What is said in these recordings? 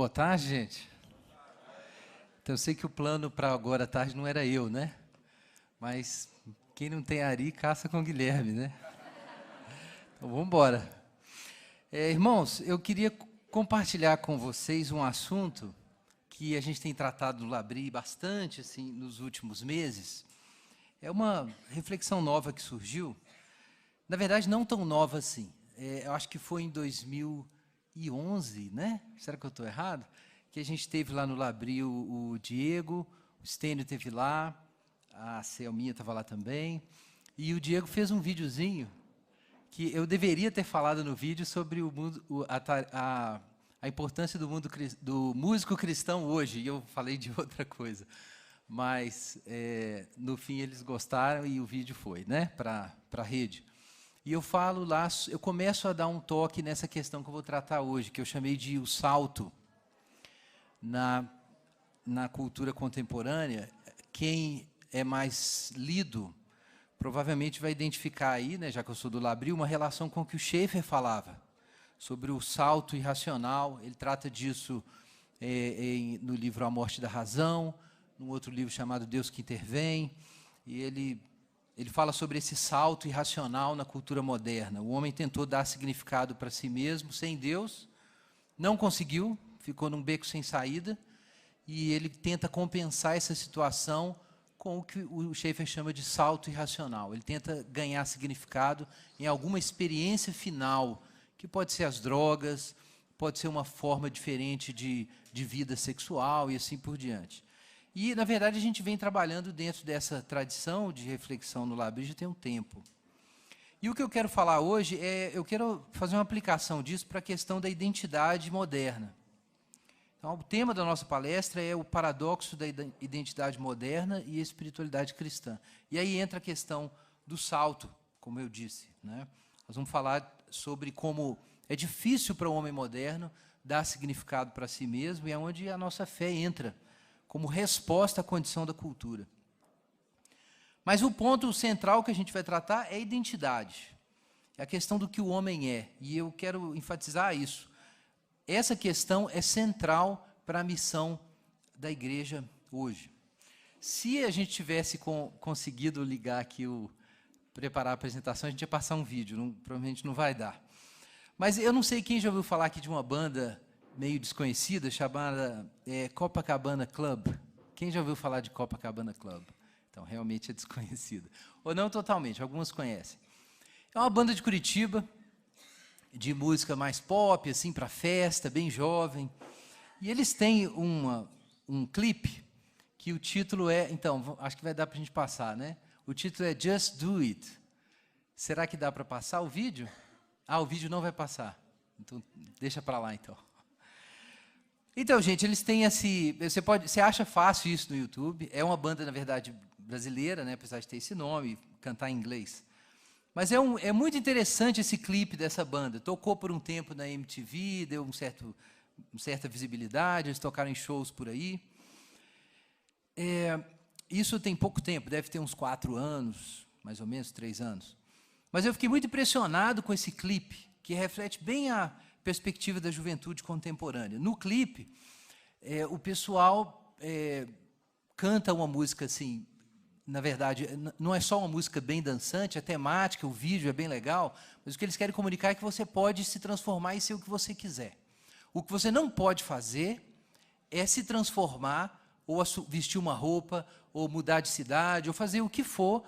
Boa tarde, gente. Então, eu sei que o plano para agora à tarde não era eu, né? Mas quem não tem Ari, caça com Guilherme, né? Então, vamos embora. Irmãos, eu queria compartilhar com vocês um assunto que a gente tem tratado no Labri bastante, assim, nos últimos meses. É uma reflexão nova que surgiu. Na verdade, não tão nova assim. Eu acho que foi em 2011, né? Será que eu estou errado? Que a gente teve lá no Labri o Diego, o Stênio esteve lá, a Selminha estava lá também, e o Diego fez um videozinho que eu deveria ter falado no vídeo sobre a importância do músico cristão hoje, e eu falei de outra coisa. Mas, no fim, eles gostaram e o vídeo foi, né, para a rede. E eu falo lá, eu começo a dar um toque nessa questão que eu vou tratar hoje, que eu chamei de o salto na cultura contemporânea. Quem é mais lido provavelmente vai identificar aí, né, já que eu sou do Labri, uma relação com o que o Schaeffer falava, sobre o salto irracional. Ele trata disso no livro A Morte da Razão, num outro livro chamado Deus que Intervém, e ele fala sobre esse salto irracional na cultura moderna. O homem tentou dar significado para si mesmo sem Deus, não conseguiu, ficou num beco sem saída, e ele tenta compensar essa situação com o que o Schaeffer chama de salto irracional. Ele tenta ganhar significado em alguma experiência final, que pode ser as drogas, pode ser uma forma diferente de vida sexual e assim por diante. E, na verdade, a gente vem trabalhando dentro dessa tradição de reflexão no Labri já tem um tempo. E o que eu quero falar hoje eu quero fazer uma aplicação disso para a questão da identidade moderna. Então, o tema da nossa palestra é o paradoxo da identidade moderna e a espiritualidade cristã. E aí entra a questão do salto, como eu disse, né? Nós vamos falar sobre como é difícil para o homem moderno dar significado para si mesmo, e é onde a nossa fé entra, como resposta à condição da cultura. Mas o ponto central que a gente vai tratar é a identidade. É a questão do que o homem é. E eu quero enfatizar isso. Essa questão é central para a missão da igreja hoje. Se a gente tivesse conseguido ligar aqui, preparar a apresentação, a gente ia passar um vídeo, provavelmente não vai dar. Mas eu não sei quem já ouviu falar aqui de uma banda meio desconhecida, chamada Copacabana Club. Quem já ouviu falar de Copacabana Club? Então, realmente é desconhecida. Ou não totalmente, algumas conhecem. É uma banda de Curitiba, de música mais pop, assim, para festa, bem jovem. E eles têm um clipe que o título é... Então, acho que vai dar para a gente passar, né? O título é Just Do It. Será que dá para passar o vídeo? Ah, o vídeo não vai passar. Então, deixa para lá, então. Então, gente, eles têm você acha fácil isso no YouTube. É uma banda, na verdade, brasileira, né, apesar de ter esse nome, cantar em inglês. Mas é muito interessante esse clipe dessa banda. Tocou por um tempo na MTV, deu uma certa visibilidade, eles tocaram em shows por aí. Isso tem pouco tempo, deve ter uns 4 anos, mais ou menos, 3 anos. Mas eu fiquei muito impressionado com esse clipe, que reflete bem a perspectiva da juventude contemporânea. No clipe, o pessoal canta uma música assim, na verdade, não é só uma música bem dançante, a temática, o vídeo é bem legal, mas o que eles querem comunicar é que você pode se transformar e ser o que você quiser. O que você não pode fazer é se transformar, ou vestir uma roupa, ou mudar de cidade, ou fazer o que for,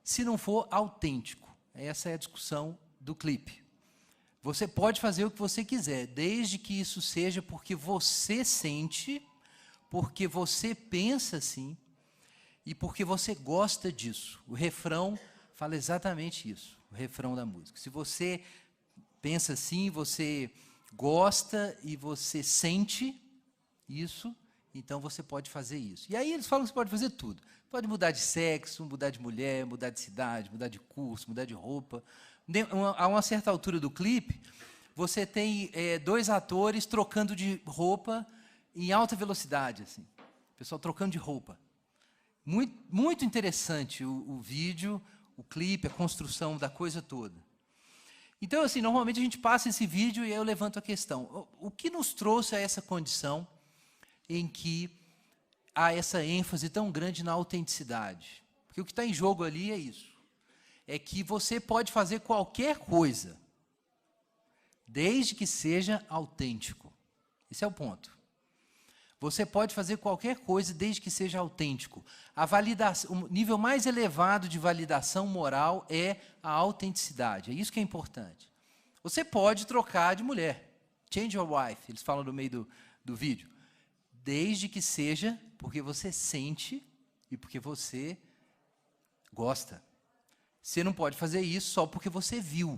se não for autêntico. Essa é a discussão do clipe. Você pode fazer o que você quiser, desde que isso seja porque você sente, porque você pensa assim, e porque você gosta disso. O refrão fala exatamente isso, o refrão da música. Se você pensa assim, você gosta e você sente isso, então você pode fazer isso. E aí eles falam que você pode fazer tudo. Pode mudar de sexo, mudar de mulher, mudar de cidade, mudar de curso, mudar de roupa. A uma certa altura do clipe, você tem 2 atores trocando de roupa em alta velocidade, assim. O pessoal trocando de roupa. Muito, muito interessante o vídeo, o clipe, a construção da coisa toda. Então, assim, normalmente a gente passa esse vídeo e aí eu levanto a questão. O que nos trouxe a essa condição em que há essa ênfase tão grande na autenticidade? Porque o que está em jogo ali é isso. É que você pode fazer qualquer coisa, desde que seja autêntico. Esse é o ponto. Você pode fazer qualquer coisa desde que seja autêntico. O nível mais elevado de validação moral é a autenticidade. É isso que é importante. Você pode trocar de mulher. Change your wife, eles falam no meio do vídeo. Desde que seja porque você sente e porque você gosta. Você não pode fazer isso só porque você viu.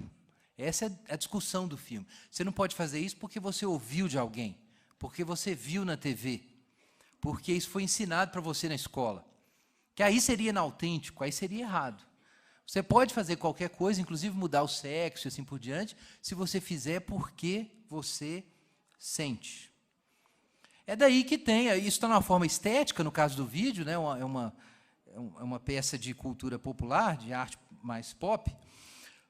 Essa é a discussão do filme. Você não pode fazer isso porque você ouviu de alguém. Porque você viu na TV, porque isso foi ensinado para você na escola, que aí seria inautêntico, aí seria errado. Você pode fazer qualquer coisa, inclusive mudar o sexo e assim por diante, se você fizer porque você sente. É daí que tem, isso está numa forma estética, no caso do vídeo, né, é uma peça de cultura popular, de arte mais pop,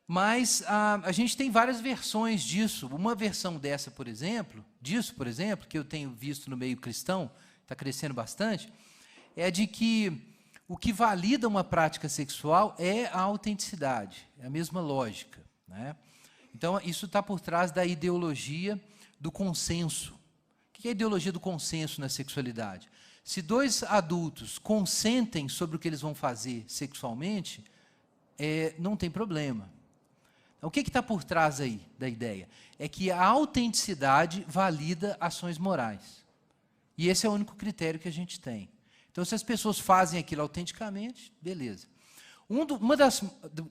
mas a gente tem várias versões disso. Uma versão disso, por exemplo, que eu tenho visto no meio cristão, está crescendo bastante, é de que o que valida uma prática sexual é a autenticidade, é a mesma lógica, né? Então, isso está por trás da ideologia do consenso. O que é a ideologia do consenso na sexualidade? Se dois adultos consentem sobre o que eles vão fazer sexualmente, não tem problema. O que está por trás aí da ideia? É que a autenticidade valida ações morais. E esse é o único critério que a gente tem. Então, se as pessoas fazem aquilo autenticamente, beleza.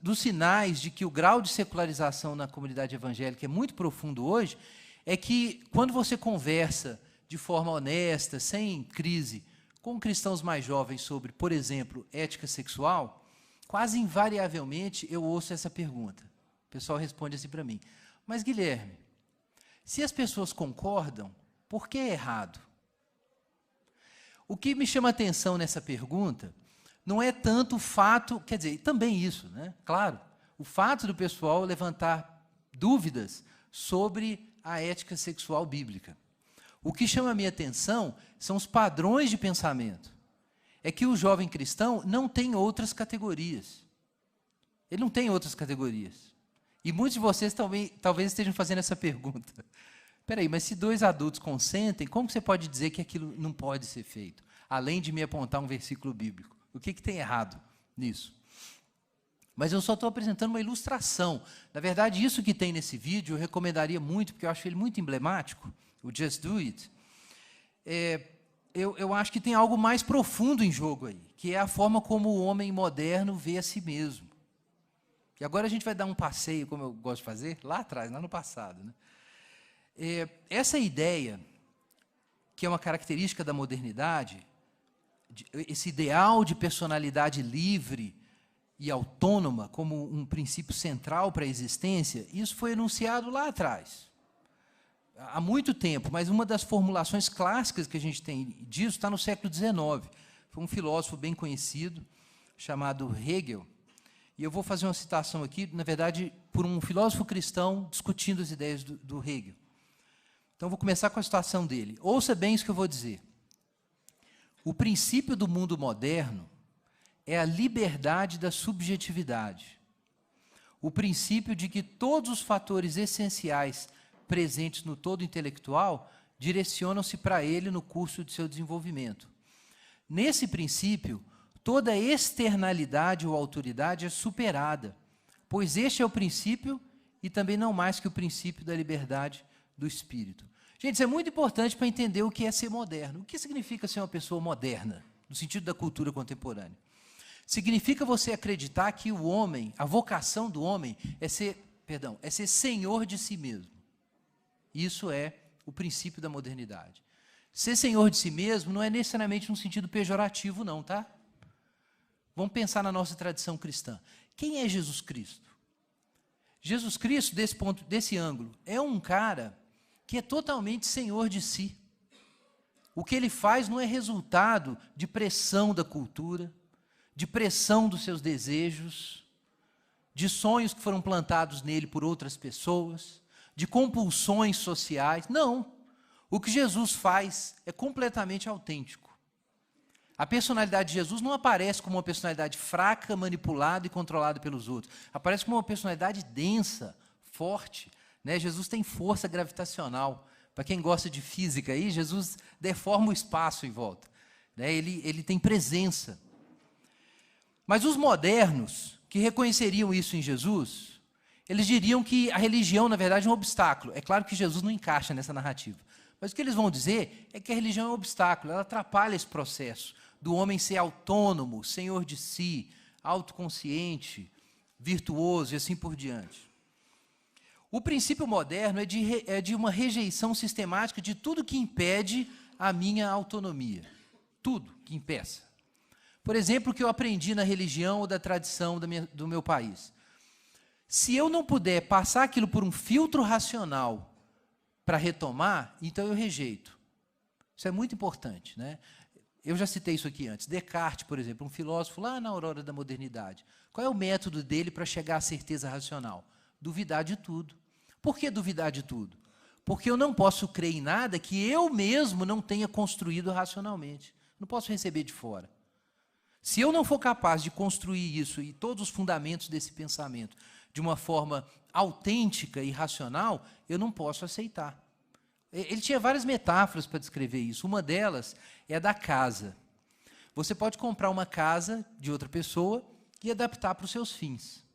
Dos sinais de que o grau de secularização na comunidade evangélica é muito profundo hoje, é que quando você conversa de forma honesta, sem crise, com cristãos mais jovens sobre, por exemplo, ética sexual, quase invariavelmente eu ouço essa pergunta. O pessoal responde assim para mim: mas Guilherme, se as pessoas concordam, por que é errado? O que me chama a atenção nessa pergunta não é tanto o fato, quer dizer, também isso, né? Claro, o fato do pessoal levantar dúvidas sobre a ética sexual bíblica. O que chama a minha atenção são os padrões de pensamento. É que o jovem cristão não tem outras categorias. Ele não tem outras categorias. E muitos de vocês talvez estejam fazendo essa pergunta. Espera aí, mas se dois adultos consentem, como você pode dizer que aquilo não pode ser feito? Além de me apontar um versículo bíblico. O que tem errado nisso? Mas eu só estou apresentando uma ilustração. Na verdade, isso que tem nesse vídeo, eu recomendaria muito, porque eu acho ele muito emblemático, o Just Do It. Eu acho que tem algo mais profundo em jogo aí, que é a forma como o homem moderno vê a si mesmo. E agora a gente vai dar um passeio, como eu gosto de fazer, lá atrás, lá no passado, né? Essa ideia, que é uma característica da modernidade, esse ideal de personalidade livre e autônoma como um princípio central para a existência, isso foi enunciado lá atrás, há muito tempo, mas uma das formulações clássicas que a gente tem disso está no século XIX. Foi um filósofo bem conhecido, chamado Hegel, e eu vou fazer uma citação aqui, na verdade, por um filósofo cristão discutindo as ideias do Hegel. Então, vou começar com a citação dele. Ouça bem isso que eu vou dizer. O princípio do mundo moderno é a liberdade da subjetividade. O princípio de que todos os fatores essenciais presentes no todo intelectual direcionam-se para ele no curso de seu desenvolvimento. Nesse princípio, toda externalidade ou autoridade é superada, pois este é o princípio e também não mais que o princípio da liberdade do espírito. Gente, isso é muito importante para entender o que é ser moderno. O que significa ser uma pessoa moderna, no sentido da cultura contemporânea? Significa você acreditar que o homem, a vocação do homem é ser senhor de si mesmo. Isso é o princípio da modernidade. Ser senhor de si mesmo não é necessariamente um sentido pejorativo, não, tá? Vamos pensar na nossa tradição cristã. Quem é Jesus Cristo? Jesus Cristo, desse ângulo, é um cara que é totalmente senhor de si. O que ele faz não é resultado de pressão da cultura, de pressão dos seus desejos. de sonhos que foram plantados nele por outras pessoas, de compulsões sociais. Não. O que Jesus faz é completamente autêntico. A personalidade de Jesus não aparece como uma personalidade fraca, manipulada e controlada pelos outros. Aparece como uma personalidade densa, forte. Né? Jesus tem força gravitacional. Para quem gosta de física, aí, Jesus deforma o espaço em volta. Né? Ele tem presença. Mas os modernos, que reconheceriam isso em Jesus, eles diriam que a religião, na verdade, é um obstáculo. É claro que Jesus não encaixa nessa narrativa. Mas o que eles vão dizer é que a religião é um obstáculo, ela atrapalha esse processo do homem ser autônomo, senhor de si, autoconsciente, virtuoso e assim por diante. O princípio moderno é de uma rejeição sistemática de tudo que impede a minha autonomia. Tudo que impeça. Por exemplo, o que eu aprendi na religião ou da tradição do meu país. Se eu não puder passar aquilo por um filtro racional para retomar, então eu rejeito. Isso é muito importante, né? Eu já citei isso aqui antes. Descartes, por exemplo, um filósofo lá na aurora da modernidade. Qual é o método dele para chegar à certeza racional? Duvidar de tudo. Por que duvidar de tudo? Porque eu não posso crer em nada que eu mesmo não tenha construído racionalmente. Não posso receber de fora. Se eu não for capaz de construir isso e todos os fundamentos desse pensamento de uma forma autêntica e racional, eu não posso aceitar. Ele tinha várias metáforas para descrever isso. Uma delas é a da casa. Você pode comprar uma casa de outra pessoa e adaptar para os seus fins.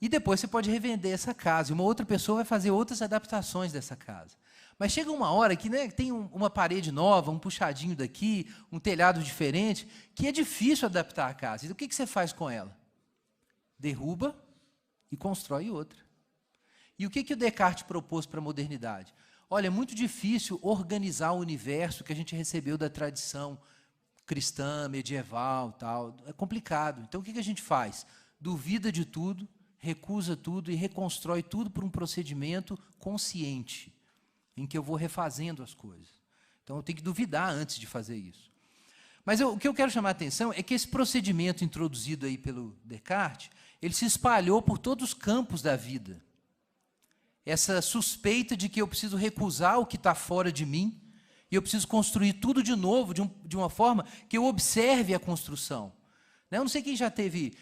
E depois você pode revender essa casa. E uma outra pessoa vai fazer outras adaptações dessa casa. Mas chega uma hora que, né, tem uma parede nova, um puxadinho daqui, um telhado diferente, que é difícil adaptar a casa. Então, o que você faz com ela? Derruba e constrói outra. E o que o Descartes propôs para a modernidade? Olha, é muito difícil organizar o universo que a gente recebeu da tradição cristã, medieval, tal. É complicado. Então, o que a gente faz? Duvida de tudo, recusa tudo e reconstrói tudo por um procedimento consciente, em que eu vou refazendo as coisas. Então, eu tenho que duvidar antes de fazer isso. Mas o que eu quero chamar a atenção é que esse procedimento introduzido aí pelo Descartes, ele se espalhou por todos os campos da vida. Essa suspeita de que eu preciso recusar o que está fora de mim e eu preciso construir tudo de novo, de uma forma que eu observe a construção. Eu não sei quem já teve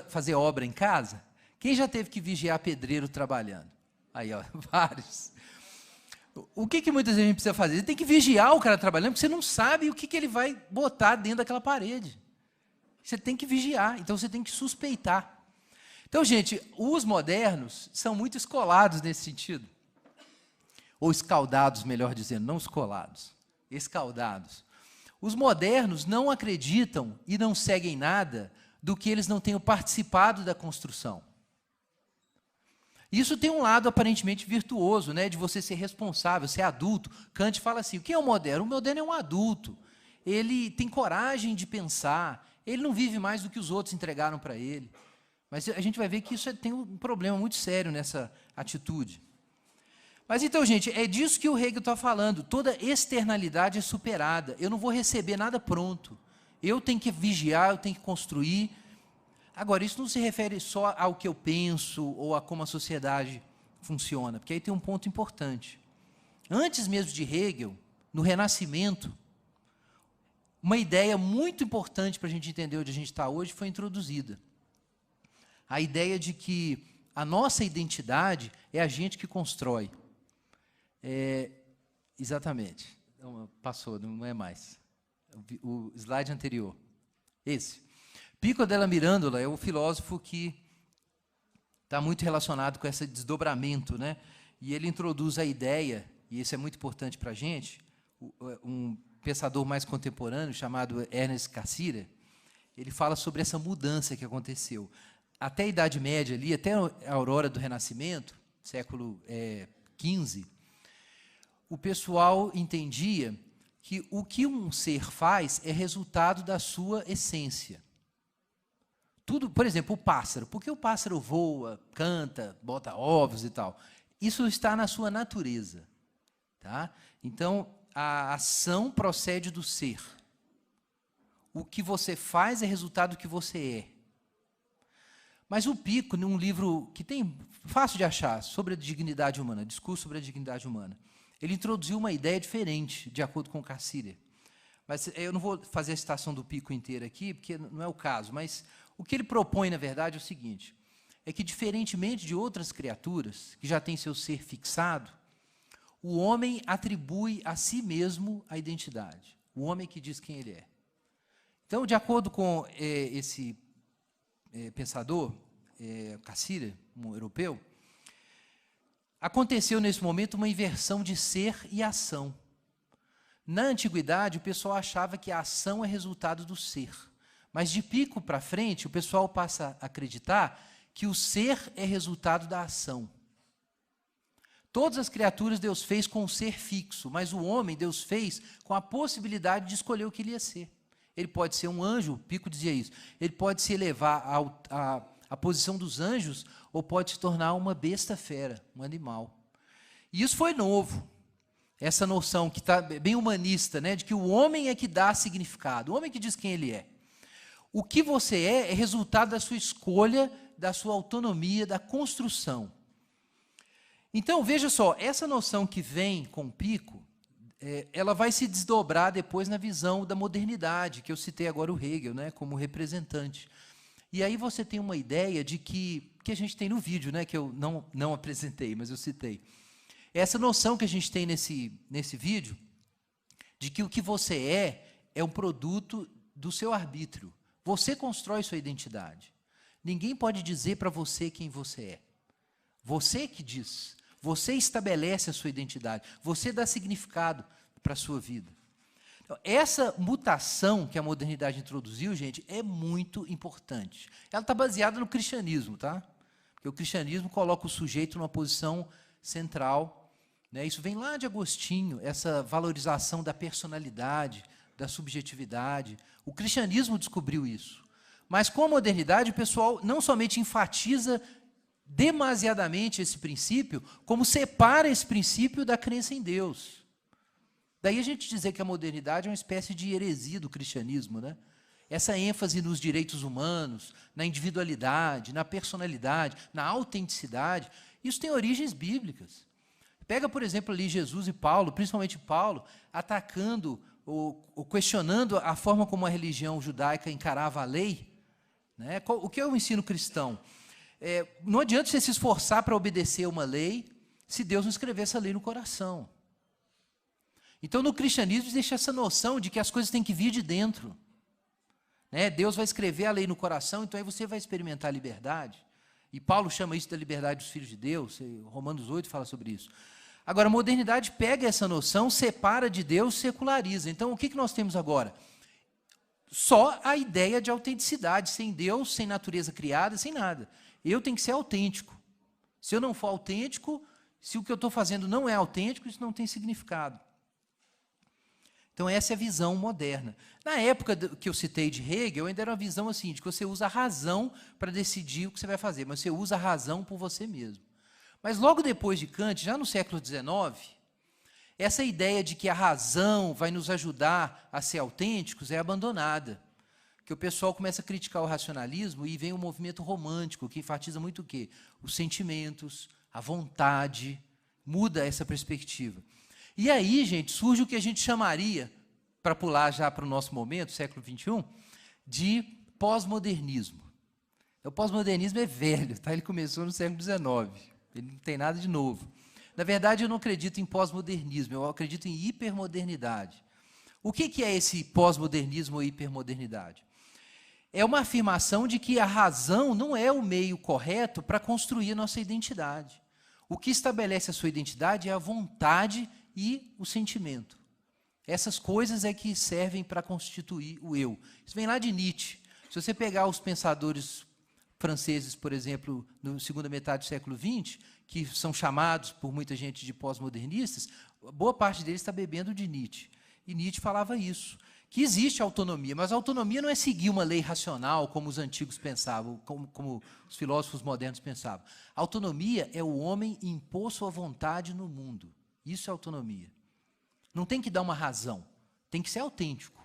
fazer obra em casa. Quem já teve que vigiar pedreiro trabalhando? Aí, ó, vários. O que muitas vezes a gente precisa fazer? Você tem que vigiar o cara trabalhando, porque você não sabe o que ele vai botar dentro daquela parede. Você tem que vigiar, então você tem que suspeitar. Então, gente, os modernos são muito escolados nesse sentido. Ou escaldados, melhor dizendo, não escolados, escaldados. Os modernos não acreditam e não seguem nada do que eles não tenham participado da construção. Isso tem um lado aparentemente virtuoso, né, de você ser responsável, ser adulto. Kant fala assim, o que é o moderno? O moderno é um adulto. Ele tem coragem de pensar, ele não vive mais do que os outros entregaram para ele. Mas a gente vai ver que isso tem um problema muito sério nessa atitude. Mas então, gente, é disso que o Hegel está falando. Toda externalidade é superada. Eu não vou receber nada pronto. Eu tenho que vigiar, eu tenho que construir. Agora, isso não se refere só ao que eu penso ou a como a sociedade funciona, porque aí tem um ponto importante. Antes mesmo de Hegel, no Renascimento, uma ideia muito importante para a gente entender onde a gente está hoje foi introduzida. A ideia de que a nossa identidade é a gente que constrói. Exatamente. Não, passou, não é mais. O slide anterior. Esse. Pico della Mirandola é o filósofo que está muito relacionado com esse desdobramento, né? E ele introduz a ideia, e isso é muito importante para a gente, um pensador mais contemporâneo chamado Ernest Cassirer, ele fala sobre essa mudança que aconteceu. Até a Idade Média, ali, até a aurora do Renascimento, século XV, o pessoal entendia que o que um ser faz é resultado da sua essência. Tudo, por exemplo, o pássaro. Por que o pássaro voa, canta, bota ovos e tal? Isso está na sua natureza. Tá? Então, a ação procede do ser. O que você faz é resultado do que você é. Mas o Pico, num livro que tem fácil de achar, sobre a dignidade humana, Discurso sobre a Dignidade Humana, ele introduziu uma ideia diferente, de acordo com Cassirer. Mas eu não vou fazer a citação do Pico inteira aqui, porque não é o caso, mas o que ele propõe, na verdade, é o seguinte, é que, diferentemente de outras criaturas, que já têm seu ser fixado, o homem atribui a si mesmo a identidade. O homem que diz quem ele é. Então, de acordo com esse pensador, Cassirer, um europeu, aconteceu nesse momento uma inversão de ser e ação. Na antiguidade, o pessoal achava que a ação é resultado do ser. Mas de Pico para frente, o pessoal passa a acreditar que o ser é resultado da ação. Todas as criaturas Deus fez com um ser fixo, mas o homem Deus fez com a possibilidade de escolher o que ele ia ser. Ele pode ser um anjo, Pico dizia isso, ele pode se elevar à posição dos anjos ou pode se tornar uma besta fera, um animal. E isso foi novo, essa noção que está bem humanista, né, de que o homem é que dá significado, o homem que diz quem ele é. O que você é resultado da sua escolha, da sua autonomia, da construção. Então, veja só, essa noção que vem com Pico, ela vai se desdobrar depois na visão da modernidade, que eu citei agora o Hegel, né, como representante. E aí você tem uma ideia de que a gente tem no vídeo, né, que eu não apresentei, mas eu citei. Essa noção que a gente tem nesse vídeo, de que o que você é um produto do seu arbítrio. Você constrói sua identidade. Ninguém pode dizer para você quem você é. Você que diz. Você estabelece a sua identidade. Você dá significado para a sua vida. Então, essa mutação que a modernidade introduziu, gente, é muito importante. Ela está baseada no cristianismo, tá? Porque o cristianismo coloca o sujeito numa posição central, né? Isso vem lá de Agostinho, essa valorização da personalidade, da subjetividade. O cristianismo descobriu isso. Mas com a modernidade, o pessoal não somente enfatiza demasiadamente esse princípio, como separa esse princípio da crença em Deus. Daí a gente dizer que a modernidade é uma espécie de heresia do cristianismo, né? Essa ênfase nos direitos humanos, na individualidade, na personalidade, na autenticidade, isso tem origens bíblicas. Pega, por exemplo, ali Jesus e Paulo, principalmente Paulo, atacando ou questionando a forma como a religião judaica encarava a lei, né? O que é o ensino cristão? Não adianta você se esforçar para obedecer uma lei se Deus não escrever essa lei no coração. Então, no cristianismo, existe essa noção de que as coisas têm que vir de dentro. Né? Deus vai escrever a lei no coração, então aí você vai experimentar a liberdade. E Paulo chama isso da liberdade dos filhos de Deus, Romanos 8 fala sobre isso. Agora, a modernidade pega essa noção, separa de Deus, seculariza. Então, o que nós temos agora? Só a ideia de autenticidade, sem Deus, sem natureza criada, sem nada. Eu tenho que ser autêntico. Se eu não for autêntico, se o que eu estou fazendo não é autêntico, isso não tem significado. Então, essa é a visão moderna. Na época que eu citei de Hegel, ainda era uma visão assim, de que você usa a razão para decidir o que você vai fazer, mas você usa a razão por você mesmo. Mas logo depois de Kant, já no século XIX, essa ideia de que a razão vai nos ajudar a ser autênticos é abandonada. Que o pessoal começa a criticar o racionalismo e vem um movimento romântico que enfatiza muito o quê? Os sentimentos, a vontade, muda essa perspectiva. E aí, gente, surge o que a gente chamaria, para pular já para o nosso momento, século XXI, de pós-modernismo. O pós-modernismo é velho, tá? Ele começou no século XIX, ele não tem nada de novo. Na verdade, eu não acredito em pós-modernismo, eu acredito em hipermodernidade. O que é esse pós-modernismo ou hipermodernidade? É uma afirmação de que a razão não é o meio correto para construir a nossa identidade. O que estabelece a sua identidade é a vontade e o sentimento. Essas coisas é que servem para constituir o eu. Isso vem lá de Nietzsche. Se você pegar os pensadores franceses, por exemplo, na segunda metade do século XX, que são chamados por muita gente de pós-modernistas, boa parte deles está bebendo de Nietzsche. E Nietzsche falava isso, que existe autonomia, mas a autonomia não é seguir uma lei racional, como os antigos pensavam, como os filósofos modernos pensavam. A autonomia é o homem impor sua vontade no mundo. Isso é autonomia. Não tem que dar uma razão, tem que ser autêntico.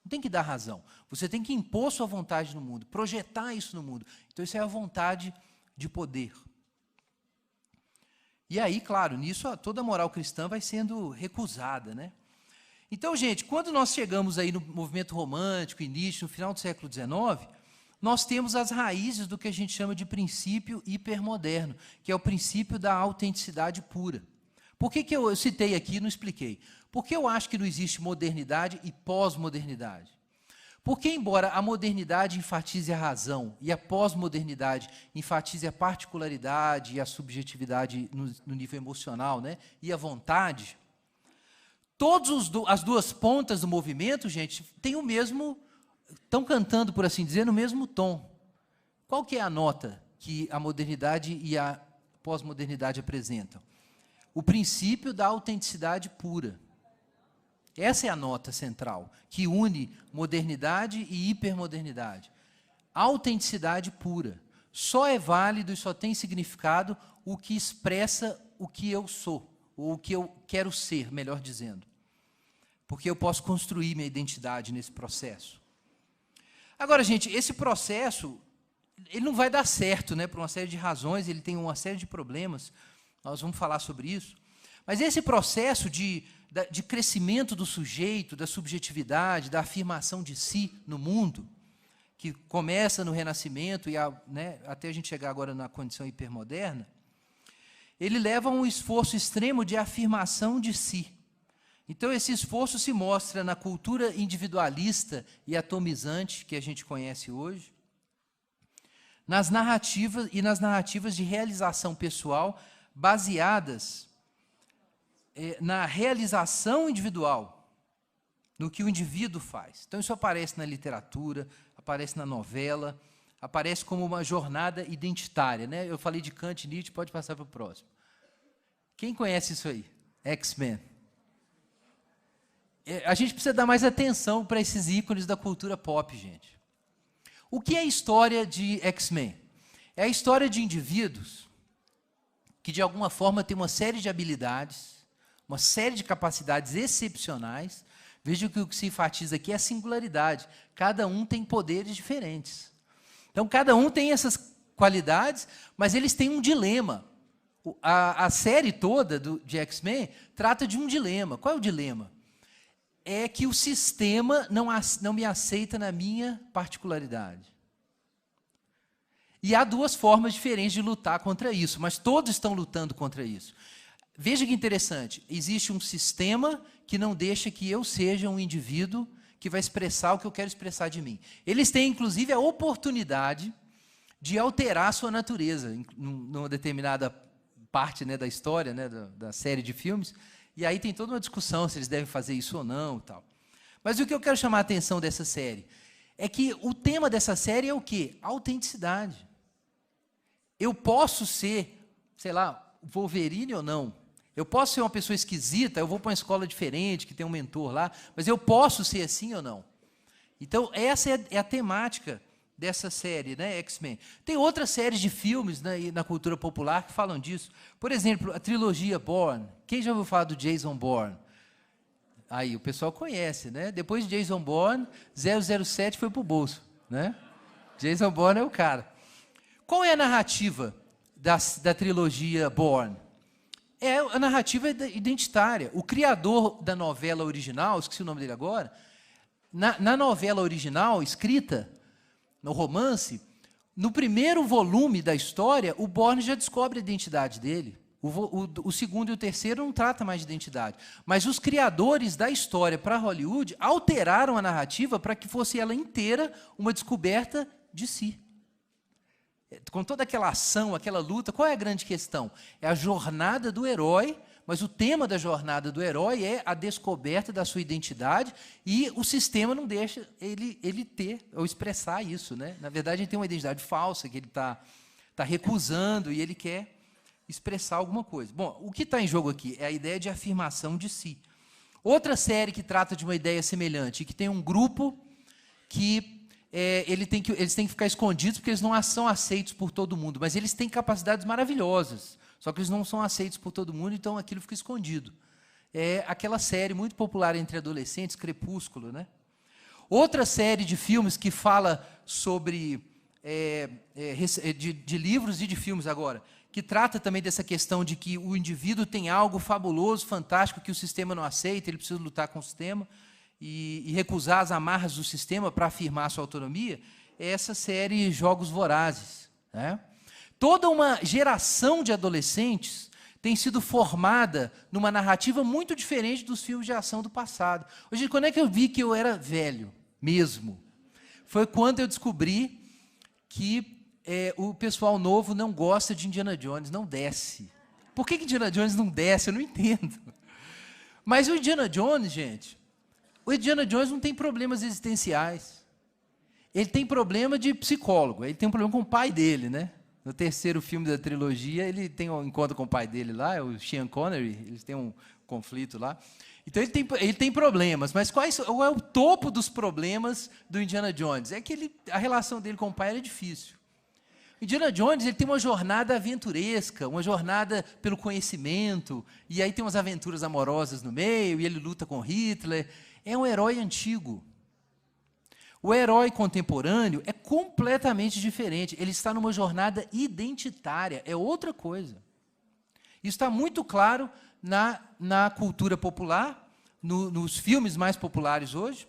Não tem que dar razão. Você tem que impor sua vontade no mundo, projetar isso no mundo. Então, isso é a vontade de poder. E aí, claro, nisso toda a moral cristã vai sendo recusada, né? Então, gente, quando nós chegamos aí no movimento romântico, início, no final do século XIX, nós temos as raízes do que a gente chama de princípio hipermoderno, que é o princípio da autenticidade pura. Por que eu citei aqui e não expliquei? Porque eu acho que não existe modernidade e pós-modernidade. Porque, embora a modernidade enfatize a razão e a pós-modernidade enfatize a particularidade e a subjetividade no nível emocional, né, e a vontade, as duas pontas do movimento, gente, têm o mesmo, estão cantando, por assim dizer, no mesmo tom. Qual que é a nota que a modernidade e a pós-modernidade apresentam? O princípio da autenticidade pura. Essa é a nota central, que une modernidade e hipermodernidade. Autenticidade pura. Só é válido e só tem significado o que expressa o que eu sou, ou o que eu quero ser, melhor dizendo. Porque eu posso construir minha identidade nesse processo. Agora, gente, esse processo, ele não vai dar certo, né, por uma série de razões, ele tem uma série de problemas, nós vamos falar sobre isso. Mas esse processo de crescimento do sujeito, da subjetividade, da afirmação de si no mundo, que começa no Renascimento e até a gente chegar agora na condição hipermoderna, ele leva a um esforço extremo de afirmação de si. Então, esse esforço se mostra na cultura individualista e atomizante que a gente conhece hoje, nas narrativas de realização pessoal baseadas na realização individual, no que o indivíduo faz. Então, isso aparece na literatura, aparece na novela, aparece como uma jornada identitária, né? Eu falei de Kant e Nietzsche, pode passar para o próximo. Quem conhece isso aí? X-Men. A gente precisa dar mais atenção para esses ícones da cultura pop, gente. O que é a história de X-Men? É a história de indivíduos que, de alguma forma, têm uma série de habilidades, uma série de capacidades excepcionais. Veja que o que se enfatiza aqui é a singularidade. Cada um tem poderes diferentes. Então, cada um tem essas qualidades, mas eles têm um dilema. A série toda de X-Men trata de um dilema. Qual é o dilema? É que o sistema não me aceita na minha particularidade. E há duas formas diferentes de lutar contra isso, mas todos estão lutando contra isso. Veja que interessante, existe um sistema que não deixa que eu seja um indivíduo que vai expressar o que eu quero expressar de mim. Eles têm, inclusive, a oportunidade de alterar a sua natureza, numa determinada parte, né, da história, né, da série de filmes, e aí tem toda uma discussão se eles devem fazer isso ou não. Tal. Mas o que eu quero chamar a atenção dessa série é que o tema dessa série é o quê? Autenticidade. Eu posso ser, sei lá, Wolverine ou não. Eu posso ser uma pessoa esquisita, eu vou para uma escola diferente, que tem um mentor lá, mas eu posso ser assim ou não? Então, essa é a temática dessa série, né, X-Men. Tem outras séries de filmes, né, na cultura popular que falam disso. Por exemplo, a trilogia Bourne. Quem já ouviu falar do Jason Bourne? Aí, o pessoal conhece, né? Depois de Jason Bourne, 007 foi para o bolso, né? Jason Bourne é o cara. Qual é a narrativa da trilogia Bourne? É a narrativa identitária. O criador da novela original, esqueci o nome dele agora, na novela original, escrita, no romance, no primeiro volume da história, o Bourne já descobre a identidade dele. O segundo e o terceiro não tratam mais de identidade. Mas os criadores da história para Hollywood alteraram a narrativa para que fosse ela inteira uma descoberta de si. Com toda aquela ação, aquela luta, qual é a grande questão? É a jornada do herói, mas o tema da jornada do herói é a descoberta da sua identidade e o sistema não deixa ele ter ou expressar isso, né? Na verdade, ele tem uma identidade falsa que ele está recusando e ele quer expressar alguma coisa. Bom, o que está em jogo aqui é a ideia de afirmação de si. Outra série que trata de uma ideia semelhante, que tem um grupo que eles têm que ficar escondidos porque eles não são aceitos por todo mundo, mas eles têm capacidades maravilhosas, só que eles não são aceitos por todo mundo, então aquilo fica escondido. É aquela série muito popular entre adolescentes, Crepúsculo, né? Outra série de filmes que fala sobre, de livros e de filmes agora, que trata também dessa questão de que o indivíduo tem algo fabuloso, fantástico, que o sistema não aceita, ele precisa lutar com o sistema e recusar as amarras do sistema para afirmar a sua autonomia, é essa série Jogos Vorazes, né? Toda uma geração de adolescentes tem sido formada numa narrativa muito diferente dos filmes de ação do passado. Hoje, quando é que eu vi que eu era velho mesmo? Foi quando eu descobri que o pessoal novo não gosta de Indiana Jones, não desce. Por que Indiana Jones não desce? Eu não entendo. Mas o Indiana Jones, gente, o Indiana Jones não tem problemas existenciais. Ele tem problema de psicólogo, ele tem um problema com o pai dele, né? No terceiro filme da trilogia, ele tem um encontro com o pai dele lá, o Sean Connery, eles têm um conflito lá. Então, ele tem problemas, mas qual é o topo dos problemas do Indiana Jones? É que a relação dele com o pai era difícil. O Indiana Jones ele tem uma jornada aventuresca, uma jornada pelo conhecimento, e aí tem umas aventuras amorosas no meio, e ele luta com Hitler. É um herói antigo. O herói contemporâneo é completamente diferente. Ele está numa jornada identitária, é outra coisa. Isso está muito claro na cultura popular, nos filmes mais populares hoje,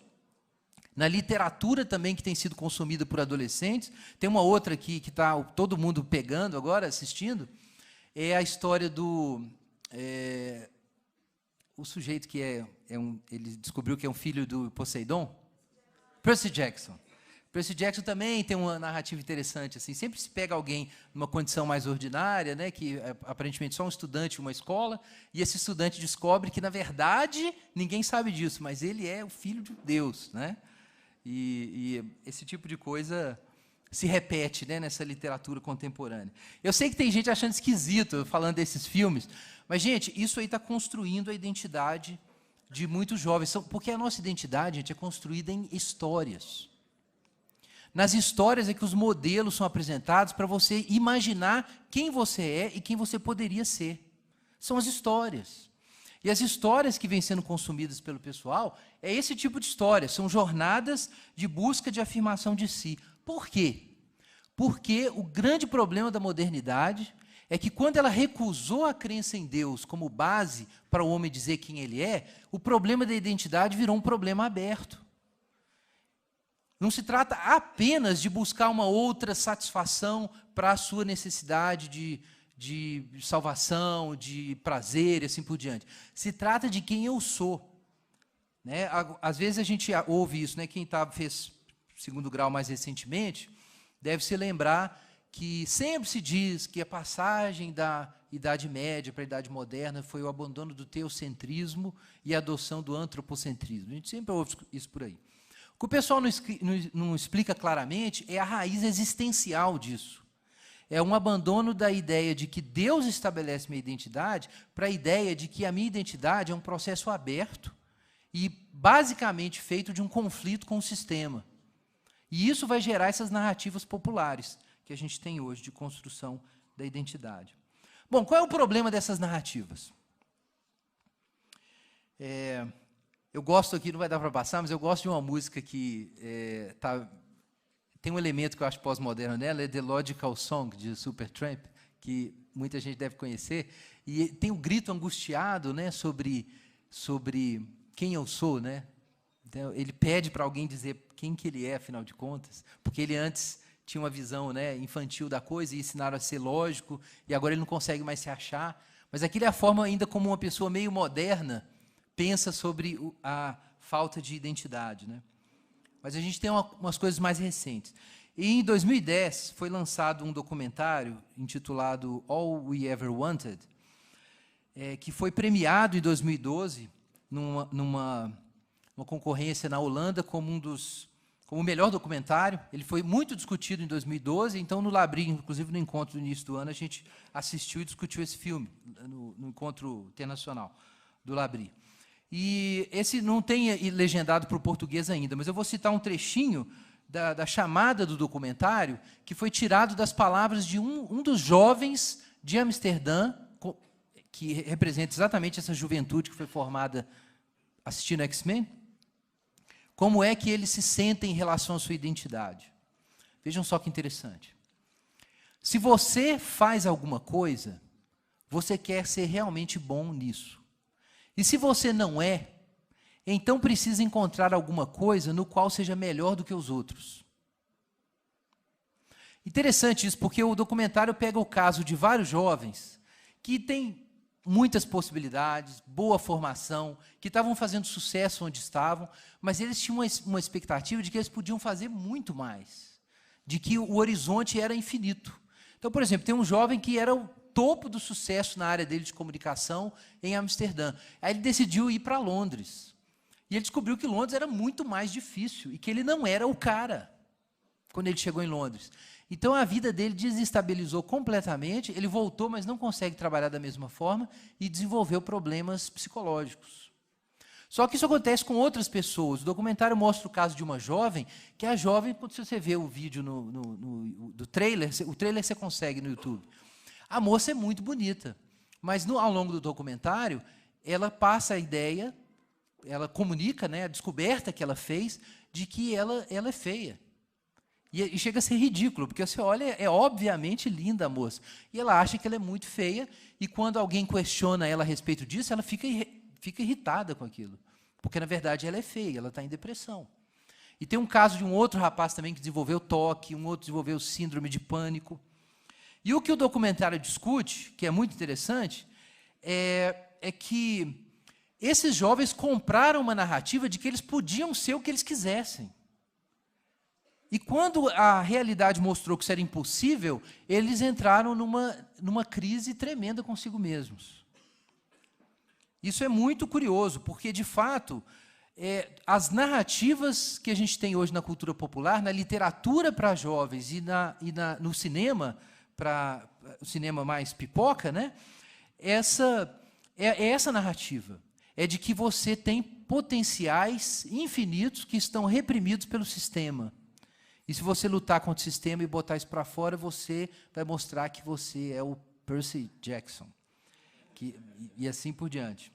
na literatura também que tem sido consumida por adolescentes. Tem uma outra aqui que está todo mundo pegando agora, assistindo, é a história do... o sujeito que ele descobriu que é um filho do Poseidon, Percy Jackson. Percy Jackson também tem uma narrativa interessante, assim, sempre se pega alguém numa condição mais ordinária, né, que é aparentemente só um estudante de uma escola, e esse estudante descobre que, na verdade, ninguém sabe disso, mas ele é o filho de Deus, né? E esse tipo de coisa se repete, né, nessa literatura contemporânea. Eu sei que tem gente achando esquisito falando desses filmes, mas, gente, isso aí está construindo a identidade de muitos jovens, porque a nossa identidade, gente, é construída em histórias. Nas histórias é que os modelos são apresentados para você imaginar quem você é e quem você poderia ser. São as histórias. E as histórias que vêm sendo consumidas pelo pessoal é esse tipo de história, são jornadas de busca de afirmação de si. Por quê? Porque o grande problema da modernidade é que quando ela recusou a crença em Deus como base para o homem dizer quem ele é, o problema da identidade virou um problema aberto. Não se trata apenas de buscar uma outra satisfação para a sua necessidade de salvação, de prazer e assim por diante. Se trata de quem eu sou. Né? Às vezes a gente ouve isso, né? Quem fez segundo grau mais recentemente deve se lembrar que sempre se diz que a passagem da Idade Média para a Idade Moderna foi o abandono do teocentrismo e a adoção do antropocentrismo. A gente sempre ouve isso por aí. O que o pessoal não explica claramente é a raiz existencial disso. É um abandono da ideia de que Deus estabelece minha identidade para a ideia de que a minha identidade é um processo aberto e basicamente feito de um conflito com o sistema. E isso vai gerar essas narrativas populares que a gente tem hoje de construção da identidade. Bom, qual é o problema dessas narrativas? Eu gosto aqui, não vai dar para passar, mas eu gosto de uma música que tem um elemento que eu acho pós-moderno nela, é The Logical Song, de Supertramp, que muita gente deve conhecer, e tem um grito angustiado, né, sobre quem eu sou, né? Então, ele pede para alguém dizer quem que ele é, afinal de contas, porque ele antes tinha uma visão, né, infantil da coisa e ensinaram a ser lógico, e agora ele não consegue mais se achar. Mas aquilo é a forma ainda como uma pessoa meio moderna pensa sobre a falta de identidade, né? Mas a gente tem umas coisas mais recentes. E em 2010 foi lançado um documentário intitulado All We Ever Wanted, que foi premiado em 2012 numa concorrência na Holanda como o melhor documentário. Ele foi muito discutido em 2012, então no Labri, inclusive no encontro do início do ano, a gente assistiu e discutiu esse filme, no encontro internacional do Labri. E esse não tem legendado para o português ainda, mas eu vou citar um trechinho da chamada do documentário, que foi tirado das palavras de um dos jovens de Amsterdã, que representa exatamente essa juventude que foi formada assistindo X-Men, como é que eles se sentem em relação à sua identidade. Vejam só que interessante. Se você faz alguma coisa, você quer ser realmente bom nisso. E se você não é, então precisa encontrar alguma coisa no qual seja melhor do que os outros. Interessante isso, porque o documentário pega o caso de vários jovens que têm muitas possibilidades, boa formação, que estavam fazendo sucesso onde estavam, mas eles tinham uma expectativa de que eles podiam fazer muito mais, de que o horizonte era infinito. Então, por exemplo, tem um jovem que era o topo do sucesso na área dele de comunicação em Amsterdã. Aí ele decidiu ir para Londres. E ele descobriu que Londres era muito mais difícil e que ele não era o cara quando ele chegou em Londres. Então, a vida dele desestabilizou completamente, ele voltou, mas não consegue trabalhar da mesma forma e desenvolveu problemas psicológicos. Só que isso acontece com outras pessoas. O documentário mostra o caso de uma jovem, que a jovem, quando você vê o vídeo do trailer, o trailer você consegue no YouTube. A moça é muito bonita, mas ao longo do documentário, ela passa a ideia, ela comunica, né, a descoberta que ela fez de que ela é feia. E chega a ser ridículo, porque você olha, é obviamente linda a moça. E ela acha que ela é muito feia, e quando alguém questiona ela a respeito disso, ela fica irritada com aquilo. Porque, na verdade, ela é feia, ela está em depressão. E tem um caso de um outro rapaz também que desenvolveu toque, um outro desenvolveu síndrome de pânico. E o que o documentário discute, que é muito interessante, é que esses jovens compraram uma narrativa de que eles podiam ser o que eles quisessem. E quando a realidade mostrou que isso era impossível, eles entraram numa crise tremenda consigo mesmos. Isso é muito curioso, porque, de fato, as narrativas que a gente tem hoje na cultura popular, na literatura para jovens e no cinema, para o cinema mais pipoca, né? Essa narrativa. É de que você tem potenciais infinitos que estão reprimidos pelo sistema. E se você lutar contra o sistema e botar isso para fora, você vai mostrar que você é o Percy Jackson. E assim por diante.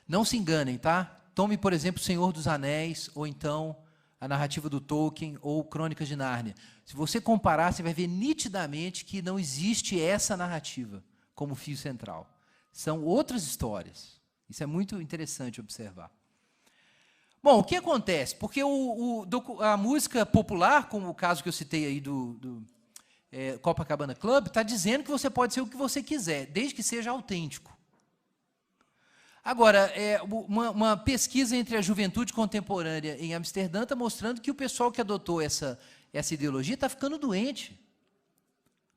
Não se enganem, tá? Tome, por exemplo, O Senhor dos Anéis, ou então a narrativa do Tolkien, ou Crônicas de Nárnia. Se você comparar, você vai ver nitidamente que não existe essa narrativa como fio central. São outras histórias. Isso é muito interessante observar. Bom, o que acontece? Porque a música popular, como o caso que eu citei aí do Copacabana Club, está dizendo que você pode ser o que você quiser, desde que seja autêntico. Agora, uma pesquisa entre a juventude contemporânea em Amsterdã está mostrando que o pessoal que adotou essa ideologia está ficando doente.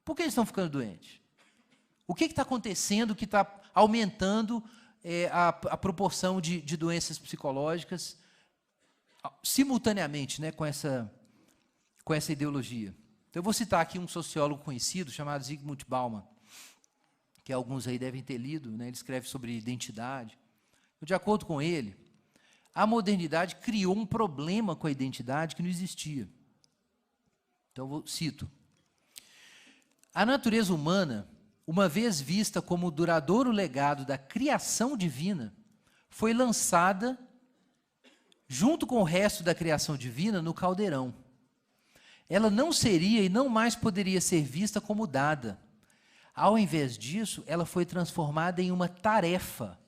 Por que eles estão ficando doentes? O que está acontecendo que está aumentando a proporção de doenças psicológicas simultaneamente, né, com essa ideologia? Então, eu vou citar aqui um sociólogo conhecido chamado Zygmunt Bauman, que alguns aí devem ter lido, né, ele escreve sobre identidade. De acordo com ele, a modernidade criou um problema com a identidade que não existia. Então, eu cito. A natureza humana, uma vez vista como o duradouro legado da criação divina, foi lançada, junto com o resto da criação divina, no caldeirão. Ela não seria e não mais poderia ser vista como dada. Ao invés disso, ela foi transformada em uma tarefa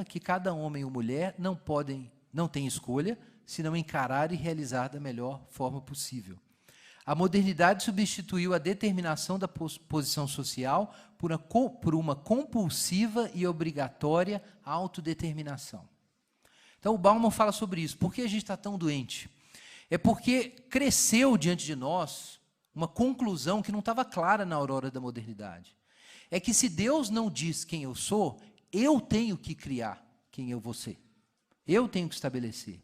que cada homem ou mulher não tem escolha, senão encarar e realizar da melhor forma possível. A modernidade substituiu a determinação da posição social por uma compulsiva e obrigatória autodeterminação. Então, o Bauman fala sobre isso. Por que a gente está tão doente? É porque cresceu diante de nós uma conclusão que não estava clara na aurora da modernidade. É que se Deus não diz quem eu sou, eu tenho que criar quem eu vou ser. Eu tenho que estabelecer.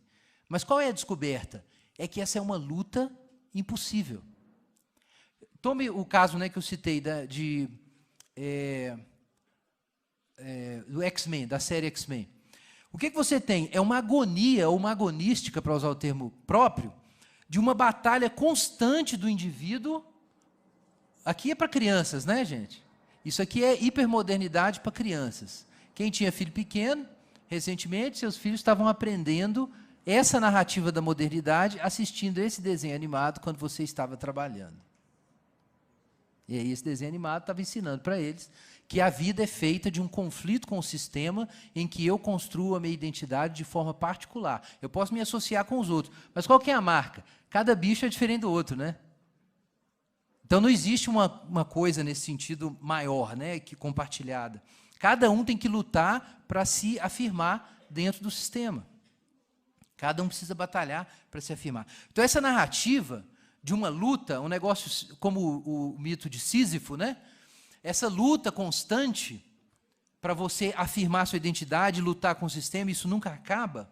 Mas qual é a descoberta? É que essa é uma luta impossível. Tome o caso, né, que eu citei do X-Men, da série X-Men. O que você tem? É uma agonia, ou uma agonística, para usar o termo próprio, de uma batalha constante do indivíduo. Aqui é para crianças, né, gente? Isso aqui é hipermodernidade para crianças. Quem tinha filho pequeno recentemente, seus filhos estavam aprendendo essa narrativa da modernidade assistindo esse desenho animado quando você estava trabalhando. E aí esse desenho animado estava ensinando para eles que a vida é feita de um conflito com o sistema em que eu construo a minha identidade de forma particular. Eu posso me associar com os outros, mas qual que é a marca? Cada bicho é diferente do outro, né? Então não existe uma coisa nesse sentido maior, né, que compartilhada. Cada um tem que lutar para se afirmar dentro do sistema. Cada um precisa batalhar para se afirmar. Então essa narrativa de uma luta, um negócio como o mito de Sísifo, né? Essa luta constante para você afirmar sua identidade, lutar com o sistema, isso nunca acaba.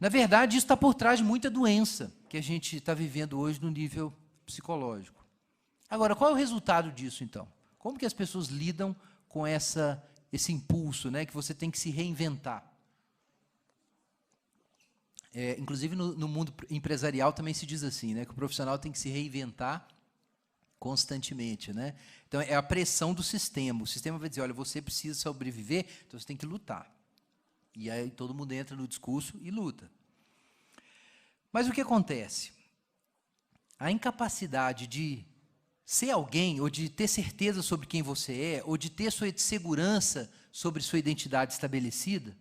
Na verdade, isso está por trás de muita doença que a gente está vivendo hoje no nível psicológico. Agora, qual é o resultado disso, então? Como que as pessoas lidam com esse impulso, né, que você tem que se reinventar? Inclusive, no mundo empresarial também se diz assim, né, que o profissional tem que se reinventar constantemente, né? Então, é a pressão do sistema. O sistema vai dizer, olha, você precisa sobreviver, então você tem que lutar. E aí todo mundo entra no discurso e luta. Mas o que acontece? A incapacidade de ser alguém, ou de ter certeza sobre quem você é, ou de ter sua segurança sobre sua identidade estabelecida,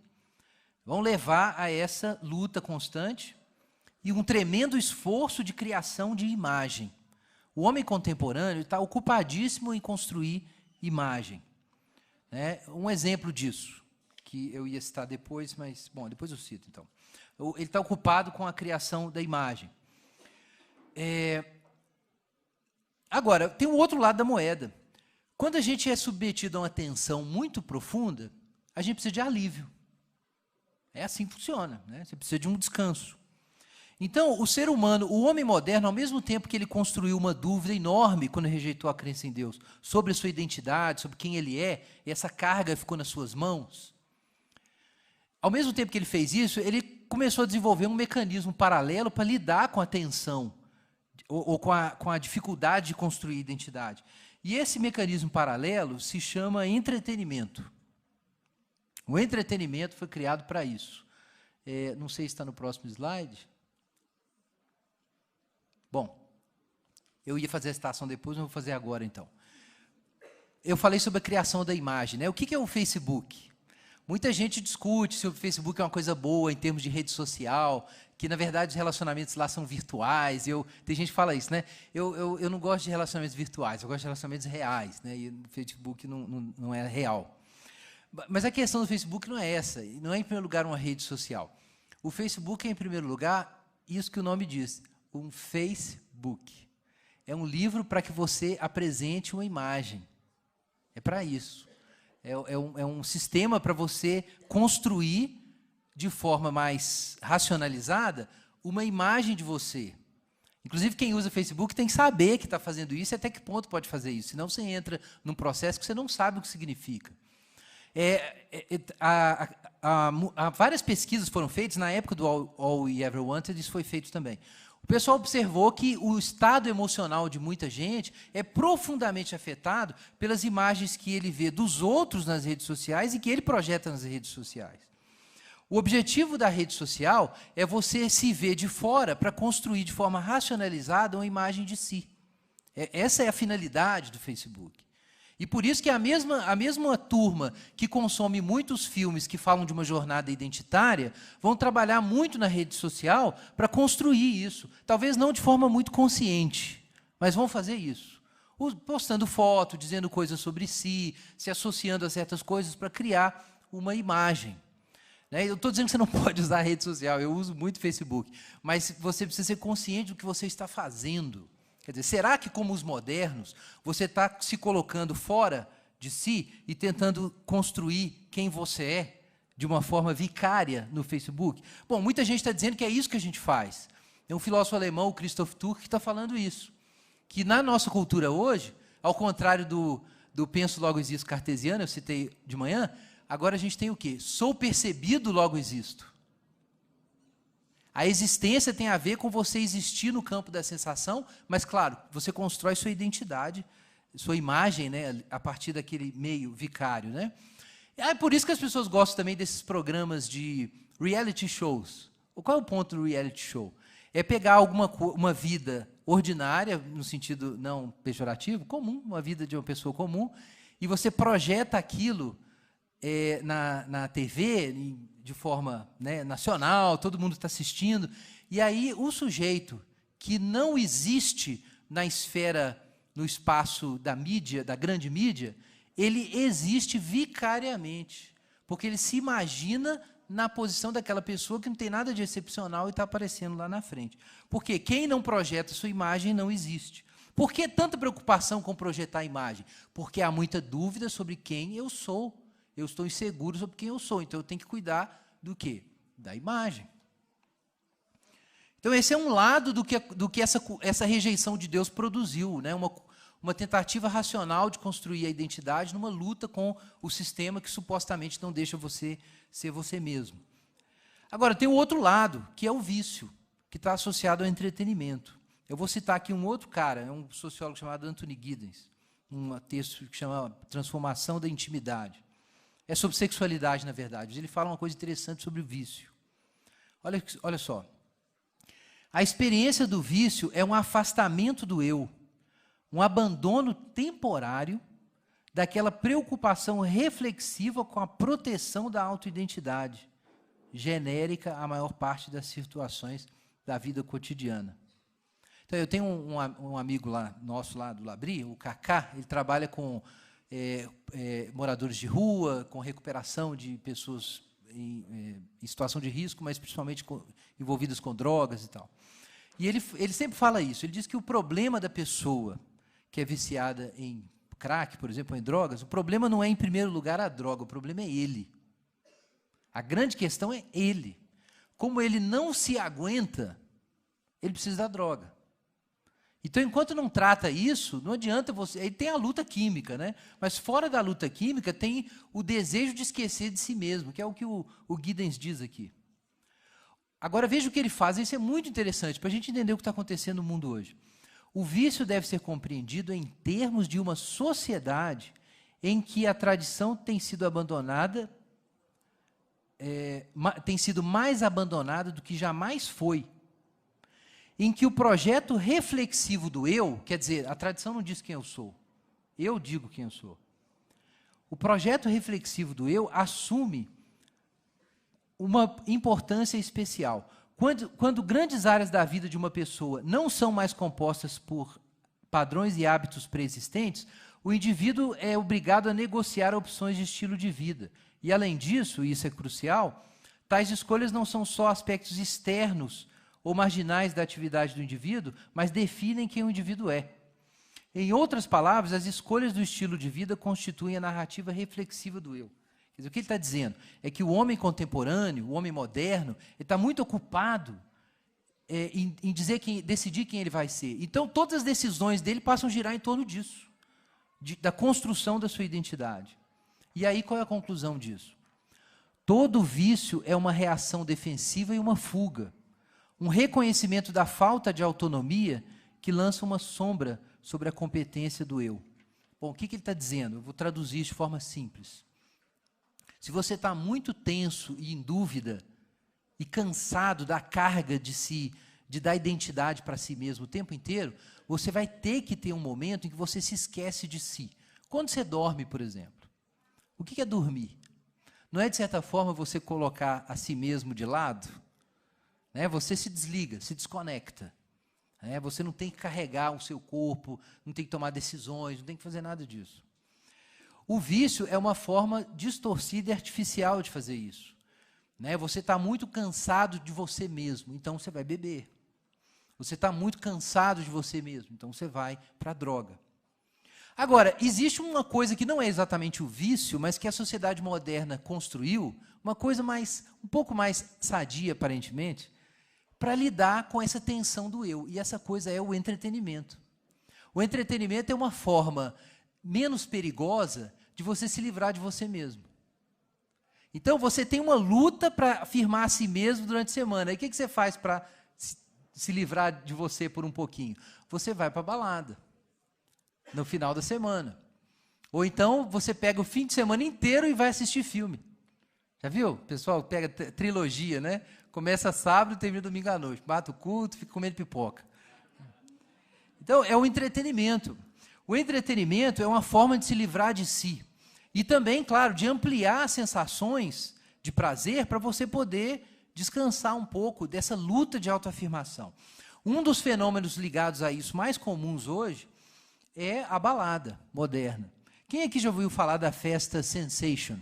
vão levar a essa luta constante e um tremendo esforço de criação de imagem. O homem contemporâneo está ocupadíssimo em construir imagem. Né? Um exemplo disso, que eu ia citar depois, mas, bom, depois eu cito, então. Ele está ocupado com a criação da imagem. Agora, tem um outro lado da moeda. Quando a gente é submetido a uma tensão muito profunda, a gente precisa de alívio. É assim que funciona, né? Você precisa de um descanso. Então, o ser humano, o homem moderno, ao mesmo tempo que ele construiu uma dúvida enorme quando rejeitou a crença em Deus, sobre a sua identidade, sobre quem ele é, e essa carga ficou nas suas mãos, ao mesmo tempo que ele fez isso, ele começou a desenvolver um mecanismo paralelo para lidar com a tensão, ou com a dificuldade de construir identidade. E esse mecanismo paralelo se chama entretenimento. O entretenimento foi criado para isso. Não sei se está no próximo slide. Bom, eu ia fazer a citação depois, mas vou fazer agora, então. Eu falei sobre a criação da imagem, né? O que é o Facebook? Muita gente discute se o Facebook é uma coisa boa em termos de rede social, que, na verdade, os relacionamentos lá são virtuais. Tem gente que fala isso, né? Eu não gosto de relacionamentos virtuais, eu gosto de relacionamentos reais, né? E o Facebook não é real. Mas a questão do Facebook não é essa, não é, em primeiro lugar, uma rede social. O Facebook é, em primeiro lugar, isso que o nome diz, um Facebook. É um livro para que você apresente uma imagem. É para isso. É um sistema para você construir, de forma mais racionalizada, uma imagem de você. Inclusive, quem usa Facebook tem que saber que está fazendo isso e até que ponto pode fazer isso. Senão você entra num processo que você não sabe o que significa. Várias pesquisas foram feitas, na época do All We Ever Wanted, isso foi feito também. O pessoal observou que o estado emocional de muita gente é profundamente afetado pelas imagens que ele vê dos outros nas redes sociais e que ele projeta nas redes sociais. O objetivo da rede social é você se ver de fora para construir de forma racionalizada uma imagem de si. Essa é a finalidade do Facebook. E por isso que a mesma turma que consome muitos filmes que falam de uma jornada identitária vão trabalhar muito na rede social para construir isso. Talvez não de forma muito consciente, mas vão fazer isso. Postando foto, dizendo coisas sobre si, se associando a certas coisas para criar uma imagem. Eu estou dizendo que você não pode usar a rede social, eu uso muito Facebook, mas você precisa ser consciente do que você está fazendo. Quer dizer, será que, como os modernos, você está se colocando fora de si e tentando construir quem você é de uma forma vicária no Facebook? Bom, muita gente está dizendo que é isso que a gente faz. Tem um filósofo alemão, o Christoph Turk, que está falando isso. Que na nossa cultura hoje, ao contrário do penso, logo existo cartesiano, eu citei de manhã, agora a gente tem o quê? Sou percebido, logo existo. A existência tem a ver com você existir no campo da sensação, mas, claro, você constrói sua identidade, sua imagem, né, a partir daquele meio vicário. Né? É por isso que as pessoas gostam também desses programas de reality shows. Qual é o ponto do reality show? É pegar uma vida ordinária, no sentido não pejorativo, comum, uma vida de uma pessoa comum, e você projeta aquilo na TV, de forma, né, nacional, todo mundo está assistindo, e aí o sujeito que não existe na esfera, no espaço da mídia, da grande mídia, ele existe vicariamente, porque ele se imagina na posição daquela pessoa que não tem nada de excepcional e está aparecendo lá na frente. Porque quem não projeta sua imagem não existe. Por que tanta preocupação com projetar a imagem? Porque há muita dúvida sobre quem eu sou. Eu estou inseguro sobre quem eu sou, então eu tenho que cuidar do quê? Da imagem. Então esse é um lado do que essa rejeição de Deus produziu, né? Uma tentativa racional de construir a identidade numa luta com o sistema que supostamente não deixa você ser você mesmo. Agora, tem o outro lado, que é o vício, que está associado ao entretenimento. Eu vou citar aqui um outro cara, é um sociólogo chamado Anthony Giddens, um texto que chama Transformação da Intimidade. É sobre sexualidade, na verdade. Ele fala uma coisa interessante sobre o vício. Olha só. A experiência do vício é um afastamento do eu, um abandono temporário daquela preocupação reflexiva com a proteção da autoidentidade, genérica à maior parte das situações da vida cotidiana. Então, eu tenho um amigo nosso lá do Labri, o Cacá, ele trabalha com moradores de rua, com recuperação de pessoas em situação de risco, mas principalmente envolvidas com drogas e tal. E ele sempre fala isso, ele diz que o problema da pessoa que é viciada em crack, por exemplo, em drogas, o problema não é, em primeiro lugar, a droga, o problema é ele. A grande questão é ele. Como ele não se aguenta, ele precisa da droga. Então, enquanto não trata isso, não adianta você... Aí tem a luta química, né? Mas fora da luta química tem o desejo de esquecer de si mesmo, que é o que o Giddens diz aqui. Agora, veja o que ele faz, isso é muito interessante, para a gente entender o que está acontecendo no mundo hoje. O vício deve ser compreendido em termos de uma sociedade em que a tradição tem sido abandonada, tem sido mais abandonada do que jamais foi, em que o projeto reflexivo do eu, quer dizer, a tradição não diz quem eu sou, eu digo quem eu sou. O projeto reflexivo do eu assume uma importância especial. Quando grandes áreas da vida de uma pessoa não são mais compostas por padrões e hábitos preexistentes, o indivíduo é obrigado a negociar opções de estilo de vida. E, além disso, e isso é crucial, tais escolhas não são só aspectos externos ou marginais da atividade do indivíduo, mas definem quem o indivíduo é. Em outras palavras, as escolhas do estilo de vida constituem a narrativa reflexiva do eu. Quer dizer, o que ele está dizendo é que o homem contemporâneo, o homem moderno, está muito ocupado em decidir quem ele vai ser. Então, todas as decisões dele passam a girar em torno disso, da construção da sua identidade. E aí, qual é a conclusão disso? Todo vício é uma reação defensiva e uma fuga, um reconhecimento da falta de autonomia que lança uma sombra sobre a competência do eu. Bom, o que ele está dizendo? Eu vou traduzir isso de forma simples. Se você está muito tenso e em dúvida, e cansado da carga de dar identidade para si mesmo o tempo inteiro, você vai ter que ter um momento em que você se esquece de si. Quando você dorme, por exemplo, o que é dormir? Não é, de certa forma, você colocar a si mesmo de lado? Né? Você se desliga, se desconecta. Né? Você não tem que carregar o seu corpo, não tem que tomar decisões, não tem que fazer nada disso. O vício é uma forma distorcida e artificial de fazer isso. Né? Você está muito cansado de você mesmo, então você vai beber. Você está muito cansado de você mesmo, então você vai para a droga. Agora, existe uma coisa que não é exatamente o vício, mas que a sociedade moderna construiu, uma coisa um pouco mais sadia, aparentemente, para lidar com essa tensão do eu. E essa coisa é o entretenimento. O entretenimento é uma forma menos perigosa de você se livrar de você mesmo. Então, você tem uma luta para afirmar a si mesmo durante a semana. E o que você faz para se livrar de você por um pouquinho? Você vai para a balada, no final da semana. Ou então você pega o fim de semana inteiro e vai assistir filme. Já viu? O pessoal pega trilogia, né? Começa sábado e termina domingo à noite. Mata o culto, fica comendo pipoca. Então, é o entretenimento. O entretenimento é uma forma de se livrar de si. E também, claro, de ampliar as sensações de prazer para você poder descansar um pouco dessa luta de autoafirmação. Um dos fenômenos ligados a isso mais comuns hoje é a balada moderna. Quem aqui já ouviu falar da festa Sensation?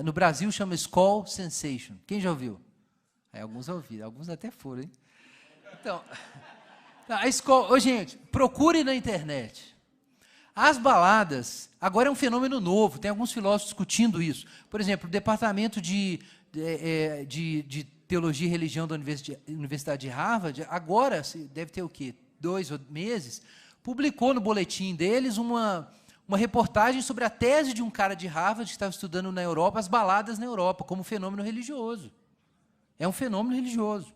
No Brasil chama Skol Sensation. Quem já ouviu? Aí, alguns ouviram, alguns até foram, hein? Então, a Skol, gente, procure na internet. As baladas, agora é um fenômeno novo, tem alguns filósofos discutindo isso. Por exemplo, o Departamento de Teologia e Religião da Universidade de Harvard, agora, deve ter o quê? 2 meses, publicou no boletim deles uma reportagem sobre a tese de um cara de Harvard que estava estudando na Europa, as baladas na Europa, como fenômeno religioso. É um fenômeno religioso.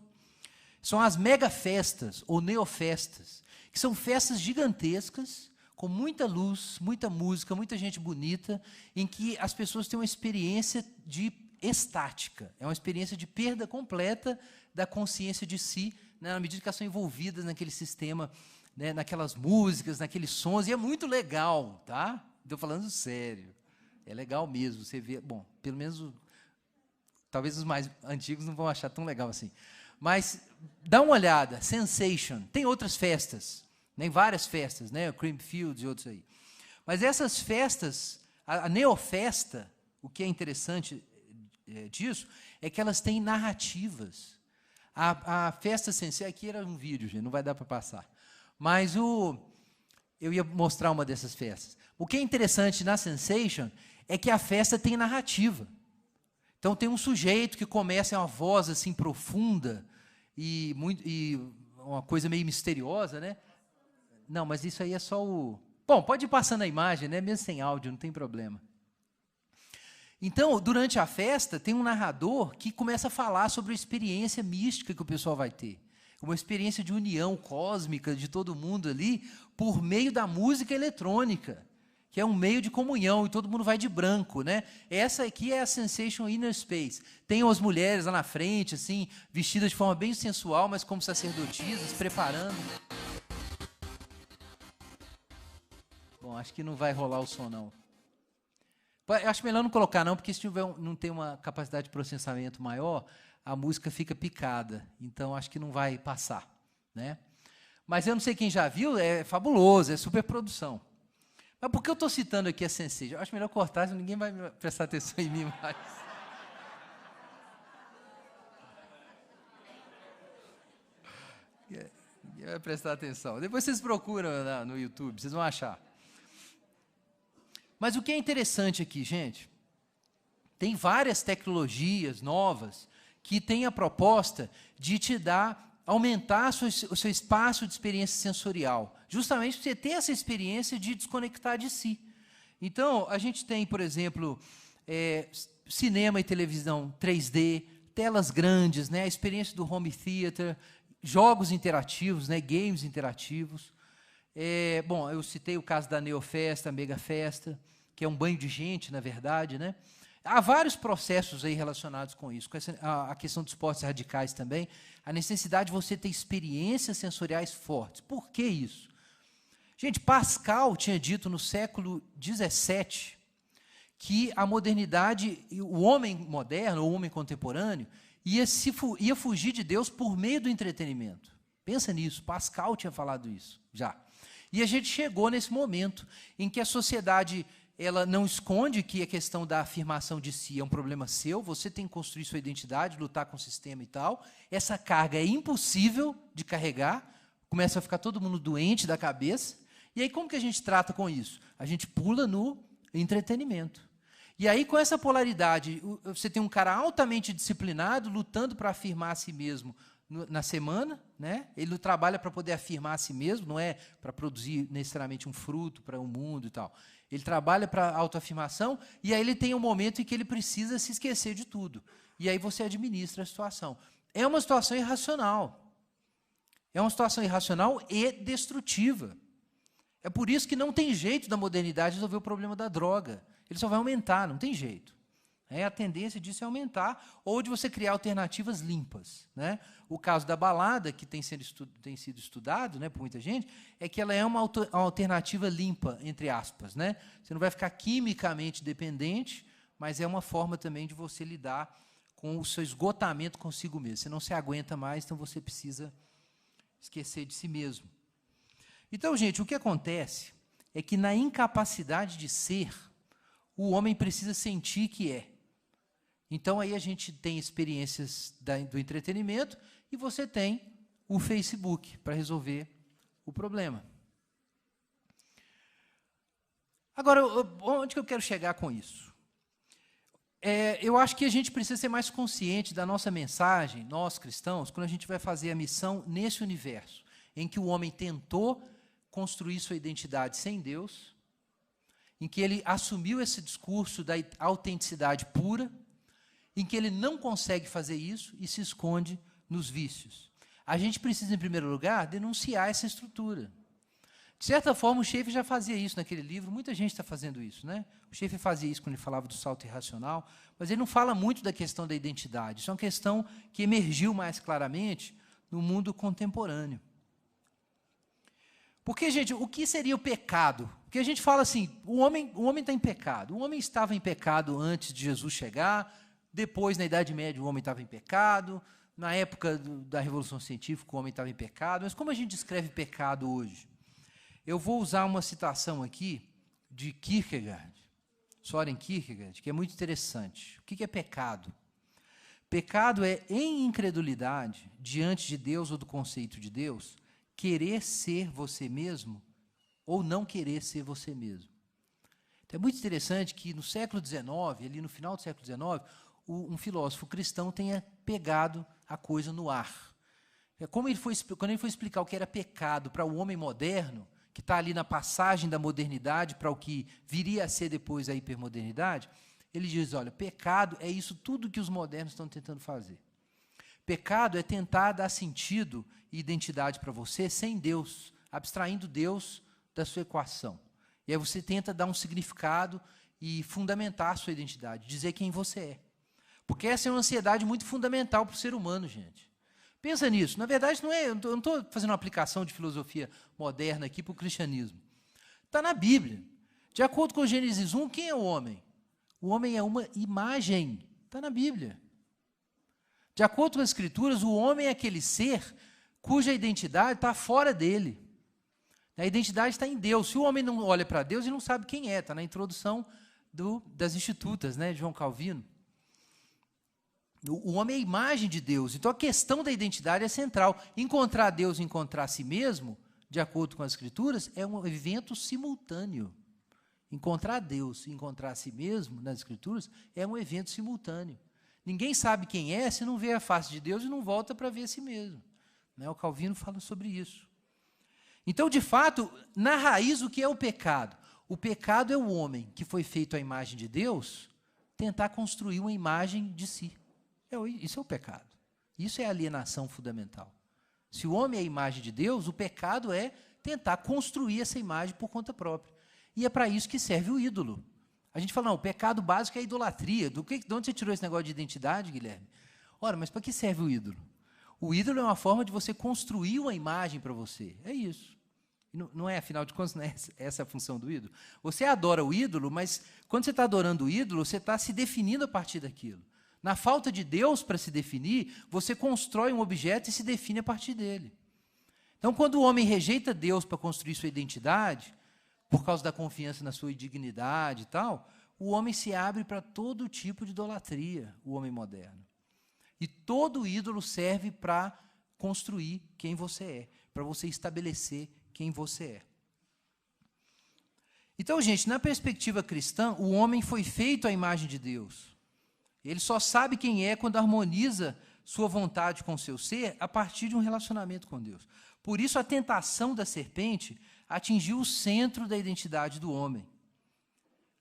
São as megafestas, ou neofestas, que são festas gigantescas, com muita luz, muita música, muita gente bonita, em que as pessoas têm uma experiência de estática, é uma experiência de perda completa da consciência de si, né, na medida que elas são envolvidas naquele sistema, né, naquelas músicas, naqueles sons, e é muito legal, tá? Estou falando sério, é legal mesmo, você vê, bom, pelo menos, talvez os mais antigos não vão achar tão legal assim, mas dá uma olhada, Sensation, tem outras festas, tem várias festas, né, o Creamfields e outros aí, mas essas festas, a neofesta, o que é interessante disso, é que elas têm narrativas. A festa Sensation, aqui era um vídeo, gente, não vai dar para passar, mas eu ia mostrar uma dessas festas. O que é interessante na Sensation é que a festa tem narrativa. Então tem um sujeito que começa, é uma voz assim profunda e uma coisa meio misteriosa, né? Não, mas isso aí é só o... Bom, pode ir passando a imagem, né? Mesmo sem áudio, não tem problema. Então, durante a festa, tem um narrador que começa a falar sobre a experiência mística que o pessoal vai ter. Uma experiência de união cósmica de todo mundo ali, por meio da música eletrônica, que é um meio de comunhão, e todo mundo vai de branco, né? Essa aqui é a Sensation Inner Space. Tem as mulheres lá na frente, assim, vestidas de forma bem sensual, mas como sacerdotisas, preparando. Bom, acho que não vai rolar o som, não. Eu acho melhor não colocar, não, porque se não tem uma capacidade de processamento maior, a música fica picada. Então, acho que não vai passar, né? Mas eu não sei quem já viu, é fabuloso, é superprodução. Mas por que eu estou citando aqui a Sensation? Eu acho melhor cortar, senão ninguém vai prestar atenção em mim mais. Ninguém vai prestar atenção. Depois vocês procuram no YouTube, vocês vão achar. Mas o que é interessante aqui, gente, tem várias tecnologias novas que têm a proposta de te aumentar o seu espaço de experiência sensorial, justamente para você ter essa experiência de desconectar de si. Então, a gente tem, por exemplo, cinema e televisão 3D, telas grandes, né, a experiência do home theater, jogos interativos, né, games interativos. Bom, eu citei o caso da Neofesta, a Megafesta, que é um banho de gente, na verdade, né? Há vários processos aí relacionados com isso, com a questão dos esportes radicais também, a necessidade de você ter experiências sensoriais fortes. Por que isso? Gente, Pascal tinha dito no século XVII que a modernidade, o homem moderno, o homem contemporâneo, ia fugir de Deus por meio do entretenimento. Pensa nisso, Pascal tinha falado isso já. E a gente chegou nesse momento em que a sociedade, ela não esconde que a questão da afirmação de si é um problema seu, você tem que construir sua identidade, lutar com o sistema e tal. Essa carga é impossível de carregar, começa a ficar todo mundo doente da cabeça. E aí como que a gente trata com isso? A gente pula no entretenimento. E aí com essa polaridade, você tem um cara altamente disciplinado, lutando para afirmar a si mesmo na semana, né? Ele não trabalha para poder afirmar a si mesmo, não é para produzir necessariamente um fruto para o mundo e tal. Ele trabalha para a autoafirmação, e aí ele tem um momento em que ele precisa se esquecer de tudo. E aí você administra a situação. É uma situação irracional. É uma situação irracional e destrutiva. É por isso que não tem jeito da modernidade resolver o problema da droga. Ele só vai aumentar, não tem jeito. A tendência disso é aumentar, ou de você criar alternativas limpas, né? O caso da balada, que tem sido estudado, né, por muita gente, é que ela é uma alternativa limpa, entre aspas, né? Você não vai ficar quimicamente dependente, mas é uma forma também de você lidar com o seu esgotamento consigo mesmo. Você não se aguenta mais, então você precisa esquecer de si mesmo. Então, gente, o que acontece é que, na incapacidade de ser, o homem precisa sentir que é. Então, aí a gente tem experiências do entretenimento e você tem o Facebook para resolver o problema. Agora, onde que eu quero chegar com isso? Eu acho que a gente precisa ser mais consciente da nossa mensagem, nós cristãos, quando a gente vai fazer a missão nesse universo, em que o homem tentou construir sua identidade sem Deus, em que ele assumiu esse discurso da autenticidade pura, em que ele não consegue fazer isso e se esconde nos vícios. A gente precisa, em primeiro lugar, denunciar essa estrutura. De certa forma, o Schaeffer já fazia isso naquele livro, muita gente está fazendo isso, né? O Schaeffer fazia isso quando ele falava do salto irracional, mas ele não fala muito da questão da identidade. Isso é uma questão que emergiu mais claramente no mundo contemporâneo. Porque, gente, o que seria o pecado? Porque a gente fala assim, o homem está em pecado. O homem estava em pecado antes de Jesus chegar. Depois, na Idade Média, o homem estava em pecado. Na época da Revolução Científica, o homem estava em pecado. Mas como a gente descreve pecado hoje? Eu vou usar uma citação aqui de Kierkegaard, Søren Kierkegaard, que é muito interessante. O que é pecado? Pecado é, em incredulidade, diante de Deus ou do conceito de Deus, querer ser você mesmo ou não querer ser você mesmo. Então, é muito interessante que no século XIX, ali no final do século XIX, um filósofo cristão tenha pegado a coisa no ar. Quando ele foi explicar o que era pecado para o homem moderno, que está ali na passagem da modernidade para o que viria a ser depois a hipermodernidade, ele diz, olha, pecado é isso tudo que os modernos estão tentando fazer. Pecado é tentar dar sentido e identidade para você sem Deus, abstraindo Deus da sua equação. E aí você tenta dar um significado e fundamentar a sua identidade, dizer quem você é. Porque essa é uma ansiedade muito fundamental para o ser humano, gente. Pensa nisso. Na verdade, eu não estou fazendo uma aplicação de filosofia moderna aqui para o cristianismo. Está na Bíblia. De acordo com Gênesis 1, quem é o homem? O homem é uma imagem. Está na Bíblia. De acordo com as Escrituras, o homem é aquele ser cuja identidade está fora dele. A identidade está em Deus. Se o homem não olha para Deus, ele não sabe quem é. Está na introdução das Institutas, né, de João Calvino. O homem é a imagem de Deus. Então, a questão da identidade é central. Encontrar Deus e encontrar a si mesmo, de acordo com as Escrituras, é um evento simultâneo. Encontrar Deus e encontrar a si mesmo, nas Escrituras, é um evento simultâneo. Ninguém sabe quem é se não vê a face de Deus e não volta para ver a si mesmo. Né? O Calvino fala sobre isso. Então, de fato, na raiz, o que é o pecado? O pecado é o homem que foi feito à imagem de Deus tentar construir uma imagem de si. Isso é o pecado. Isso é a alienação fundamental. Se o homem é a imagem de Deus, o pecado é tentar construir essa imagem por conta própria. E é para isso que serve o ídolo. A gente fala, não, o pecado básico é a idolatria. De onde você tirou esse negócio de identidade, Guilherme? Ora, mas para que serve o ídolo? O ídolo é uma forma de você construir uma imagem para você. É isso. Não é, afinal de contas, não é essa a função do ídolo? Você adora o ídolo, mas quando você está adorando o ídolo, você está se definindo a partir daquilo. Na falta de Deus para se definir, você constrói um objeto e se define a partir dele. Então, quando o homem rejeita Deus para construir sua identidade, por causa da confiança na sua dignidade e tal, o homem se abre para todo tipo de idolatria, o homem moderno. E todo ídolo serve para construir quem você é, para você estabelecer quem você é. Então, gente, na perspectiva cristã, o homem foi feito à imagem de Deus. Ele só sabe quem é quando harmoniza sua vontade com o seu ser a partir de um relacionamento com Deus. Por isso, a tentação da serpente atingiu o centro da identidade do homem.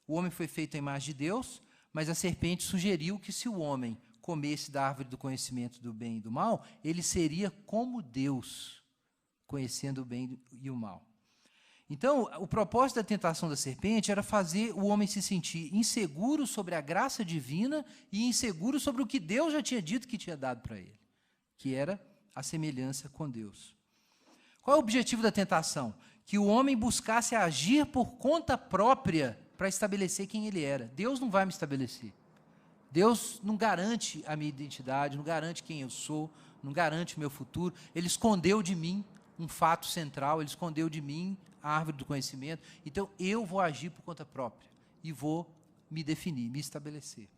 O homem foi feito à imagem de Deus, mas a serpente sugeriu que se o homem comesse da árvore do conhecimento do bem e do mal, ele seria como Deus, conhecendo o bem e o mal. Então, o propósito da tentação da serpente era fazer o homem se sentir inseguro sobre a graça divina e inseguro sobre o que Deus já tinha dito que tinha dado para ele, que era a semelhança com Deus. Qual é o objetivo da tentação? Que o homem buscasse agir por conta própria para estabelecer quem ele era. Deus não vai me estabelecer. Deus não garante a minha identidade, não garante quem eu sou, não garante o meu futuro. Ele escondeu de mim um fato central, ele escondeu de mim a árvore do conhecimento. Então, eu vou agir por conta própria e vou me definir, me estabelecer.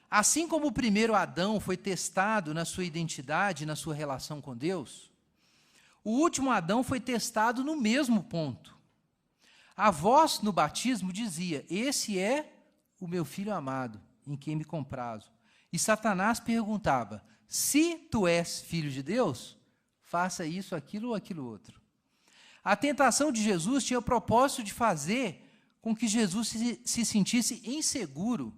Assim como o primeiro Adão foi testado na sua identidade, na sua relação com Deus, o último Adão foi testado no mesmo ponto. A voz no batismo dizia: esse é o meu filho amado, em quem me comprazo. E Satanás perguntava: se tu és filho de Deus, faça isso, aquilo ou aquilo outro. A tentação de Jesus tinha o propósito de fazer com que Jesus se sentisse inseguro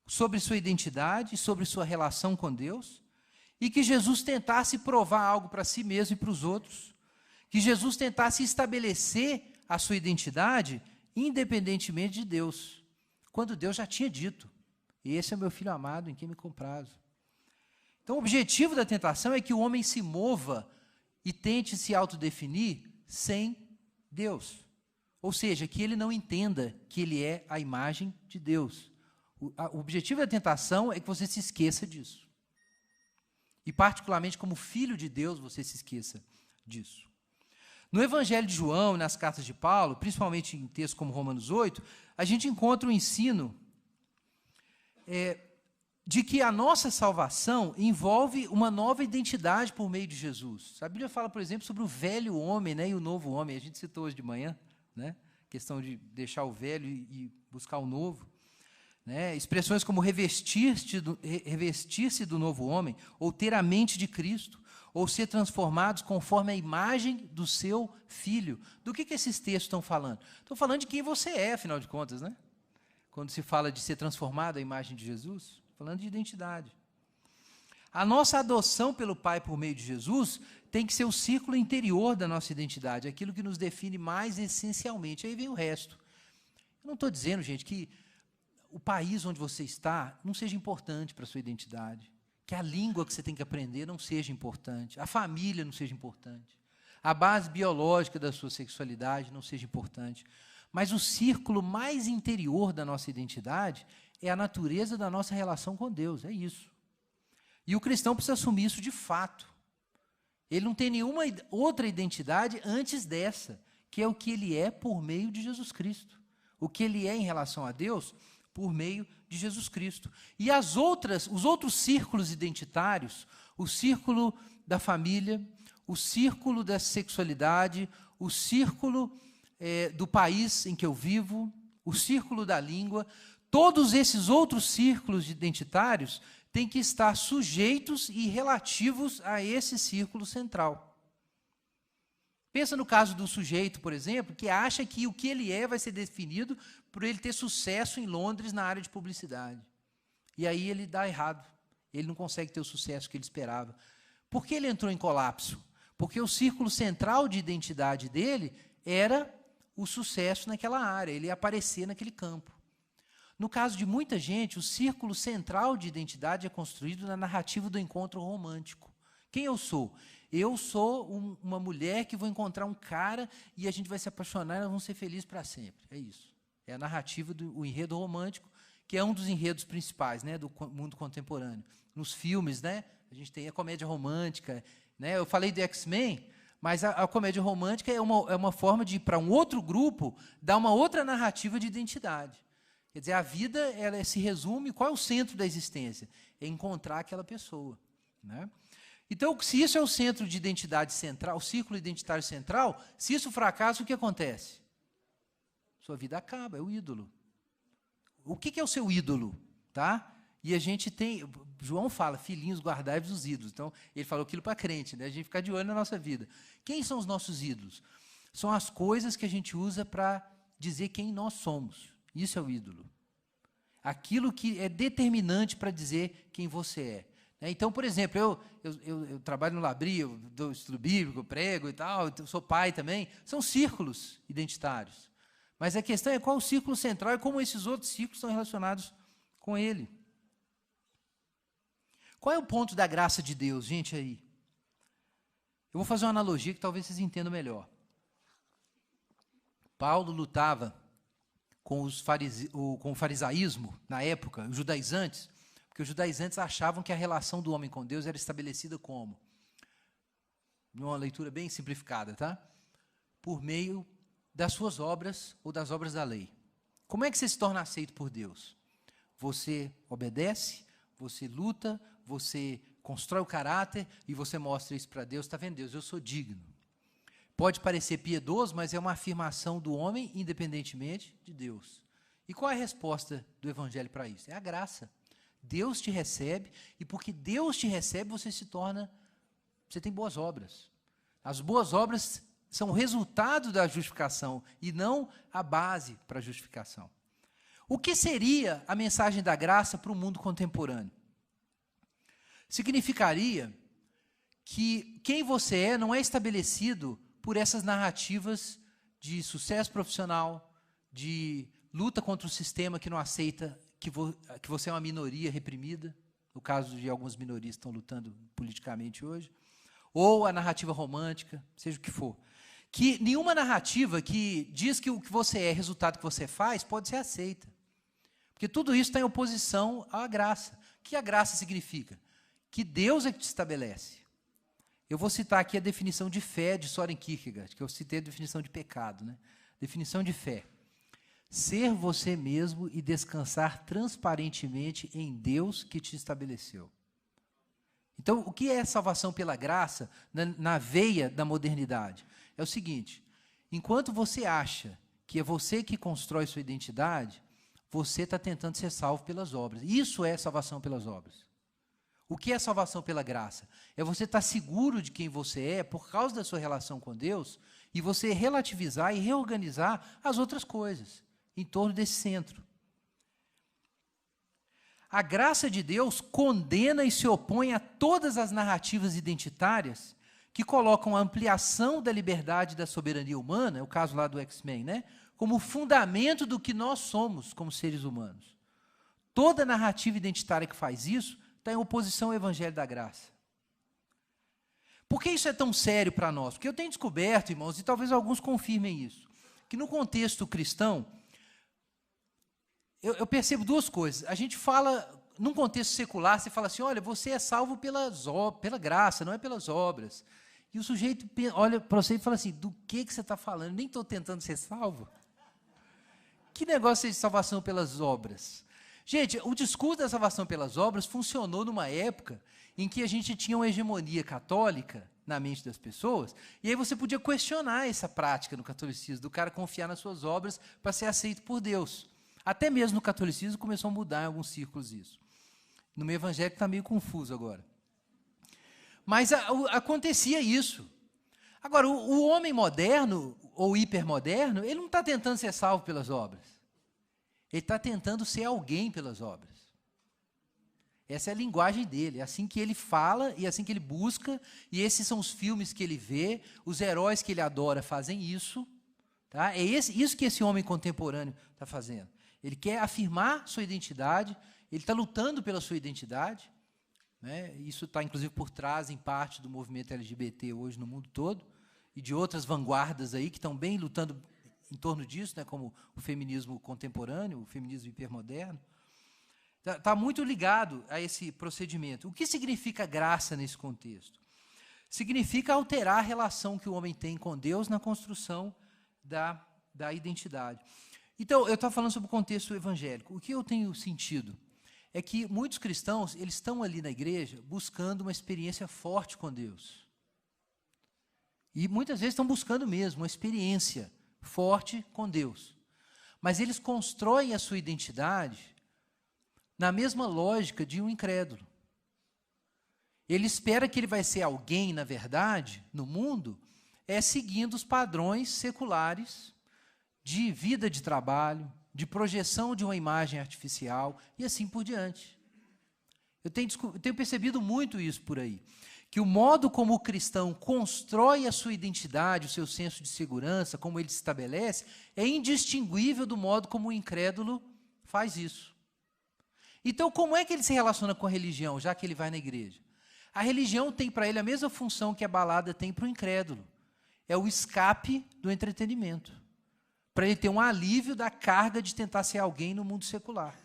sobre sua identidade, sobre sua relação com Deus, e que Jesus tentasse provar algo para si mesmo e para os outros, que Jesus tentasse estabelecer a sua identidade independentemente de Deus, quando Deus já tinha dito: esse é meu filho amado, em quem me comprazo. Então, o objetivo da tentação é que o homem se mova e tente se autodefinir sem Deus. Ou seja, que ele não entenda que ele é a imagem de Deus. O objetivo da tentação é que você se esqueça disso. E, particularmente, como filho de Deus, você se esqueça disso. No Evangelho de João, nas cartas de Paulo, principalmente em textos como Romanos 8, a gente encontra o ensino de que a nossa salvação envolve uma nova identidade por meio de Jesus. A Bíblia fala, por exemplo, sobre o velho homem, né, e o novo homem. A gente citou hoje de manhã, né, questão de deixar o velho e buscar o novo. Né, expressões como revestir-se do novo homem, ou ter a mente de Cristo, ou ser transformados conforme a imagem do seu Filho. Do que esses textos estão falando? Estão falando de quem você é, afinal de contas, né? Quando se fala de ser transformado à imagem de Jesus, falando de identidade. A nossa adoção pelo Pai por meio de Jesus tem que ser o círculo interior da nossa identidade, aquilo que nos define mais essencialmente. Aí vem o resto. Eu não estou dizendo, gente, que o país onde você está não seja importante para a sua identidade, que a língua que você tem que aprender não seja importante, a família não seja importante, a base biológica da sua sexualidade não seja importante, mas o círculo mais interior da nossa identidade é a natureza da nossa relação com Deus, é isso. E o cristão precisa assumir isso de fato. Ele não tem nenhuma outra identidade antes dessa, que é o que ele é por meio de Jesus Cristo. O que ele é em relação a Deus por meio de Jesus Cristo. E os outros círculos identitários, o círculo da família, o círculo da sexualidade, o círculo do país em que eu vivo, o círculo da língua, todos esses outros círculos identitários têm que estar sujeitos e relativos a esse círculo central. Pensa no caso do sujeito, por exemplo, que acha que o que ele é vai ser definido por ele ter sucesso em Londres na área de publicidade. E aí ele dá errado. Ele não consegue ter o sucesso que ele esperava. Por que ele entrou em colapso? Porque o círculo central de identidade dele era o sucesso naquela área, ele ia aparecer naquele campo. No caso de muita gente, o círculo central de identidade é construído na narrativa do encontro romântico. Quem eu sou? Eu sou uma mulher que vou encontrar um cara e a gente vai se apaixonar e nós vamos ser felizes para sempre. É isso. É a narrativa do enredo romântico, que é um dos enredos principais, né, do mundo contemporâneo. Nos filmes, né, a gente tem a comédia romântica. Né, eu falei do X-Men, mas a comédia romântica é uma forma de, para um outro grupo, dar uma outra narrativa de identidade. Quer dizer, a vida ela se resume, qual é o centro da existência? É encontrar aquela pessoa. Né? Então, se isso é o centro de identidade central, o círculo identitário central, se isso fracassa, o que acontece? Sua vida acaba, é o ídolo. O que é o seu ídolo? Tá? E a gente tem, João fala, filhinhos, guardai-vos os ídolos. Então, ele falou aquilo para crente, né? A gente ficar de olho na nossa vida. Quem são os nossos ídolos? São as coisas que a gente usa para dizer quem nós somos. Isso é o ídolo. Aquilo que é determinante para dizer quem você é. Então, por exemplo, eu trabalho no Labri, eu dou estudo bíblico, eu prego e tal, eu sou pai também. São círculos identitários. Mas a questão é qual o círculo central e como esses outros círculos estão relacionados com ele. Qual é o ponto da graça de Deus, gente, aí? Eu vou fazer uma analogia que talvez vocês entendam melhor. Paulo lutava com o farisaísmo na época, os judaizantes, porque os judaizantes achavam que a relação do homem com Deus era estabelecida como? Numa leitura bem simplificada, tá? Por meio das suas obras ou das obras da lei. Como é que você se torna aceito por Deus? Você obedece, você luta, você constrói o caráter e você mostra isso para Deus. Está vendo, Deus? Eu sou digno. Pode parecer piedoso, mas é uma afirmação do homem independentemente de Deus. E qual é a resposta do Evangelho para isso? É a graça. Deus te recebe, e porque Deus te recebe, você tem boas obras. As boas obras são o resultado da justificação, e não a base para a justificação. O que seria a mensagem da graça para o mundo contemporâneo? Significaria que quem você é não é estabelecido por essas narrativas de sucesso profissional, de luta contra o sistema que não aceita que você é uma minoria reprimida, no caso de algumas minorias que estão lutando politicamente hoje, ou a narrativa romântica, seja o que for. Que nenhuma narrativa que diz que o que você é, resultado que você faz, pode ser aceita. Porque tudo isso está em oposição à graça. O que a graça significa? Que Deus é que te estabelece. Eu vou citar aqui a definição de fé de Søren Kierkegaard, que eu citei a definição de pecado, né? Definição de fé. Ser você mesmo e descansar transparentemente em Deus que te estabeleceu. Então, o que é salvação pela graça na veia da modernidade? É o seguinte, enquanto você acha que é você que constrói sua identidade, você está tentando ser salvo pelas obras. Isso é salvação pelas obras. O que é salvação pela graça? É você estar seguro de quem você é por causa da sua relação com Deus e você relativizar e reorganizar as outras coisas em torno desse centro. A graça de Deus condena e se opõe a todas as narrativas identitárias que colocam a ampliação da liberdade e da soberania humana, é o caso lá do X-Men, né? Como fundamento do que nós somos como seres humanos. Toda narrativa identitária que faz isso está em oposição ao Evangelho da Graça. Por que isso é tão sério para nós? Porque eu tenho descoberto, irmãos, e talvez alguns confirmem isso, que no contexto cristão, eu percebo duas coisas. A gente fala, num contexto secular, você fala assim, olha, você é salvo pela graça, não é pelas obras. E o sujeito olha para você e fala assim, do que você está falando? Eu nem estou tentando ser salvo. Que negócio é de salvação pelas obras? Gente, o discurso da salvação pelas obras funcionou numa época em que a gente tinha uma hegemonia católica na mente das pessoas, e aí você podia questionar essa prática no catolicismo, do cara confiar nas suas obras para ser aceito por Deus. Até mesmo no catolicismo começou a mudar em alguns círculos isso. No meio evangélico está meio confuso agora. Mas acontecia isso. Agora, o homem moderno, ou hipermoderno, ele não está tentando ser salvo pelas obras. Ele está tentando ser alguém pelas obras. Essa é a linguagem dele, é assim que ele fala e é assim que ele busca, e esses são os filmes que ele vê, os heróis que ele adora fazem isso. Tá? É isso que esse homem contemporâneo está fazendo. Ele quer afirmar sua identidade, ele está lutando pela sua identidade. Né? Isso está, inclusive, por trás, em parte, do movimento LGBT hoje no mundo todo, e de outras vanguardas aí que estão bem lutando em torno disso, né? Como o feminismo contemporâneo, o feminismo hipermoderno. Está muito ligado a esse procedimento. O que significa graça nesse contexto? Significa alterar a relação que o homem tem com Deus na construção da identidade. Então, eu estava falando sobre o contexto evangélico. O que eu tenho sentido é que muitos cristãos, eles estão ali na igreja buscando uma experiência forte com Deus. E muitas vezes estão buscando mesmo uma experiência forte com Deus. Mas eles constroem a sua identidade na mesma lógica de um incrédulo. Ele espera que ele vai ser alguém, na verdade, no mundo, seguindo os padrões seculares de vida de trabalho, de projeção de uma imagem artificial e assim por diante. Eu tenho percebido muito isso por aí. Que o modo como o cristão constrói a sua identidade, o seu senso de segurança, como ele se estabelece, é indistinguível do modo como o incrédulo faz isso. Então, como é que ele se relaciona com a religião, já que ele vai na igreja? A religião tem para ele a mesma função que a balada tem para o incrédulo. É o escape do entretenimento. Para ele ter um alívio da carga de tentar ser alguém no mundo secular.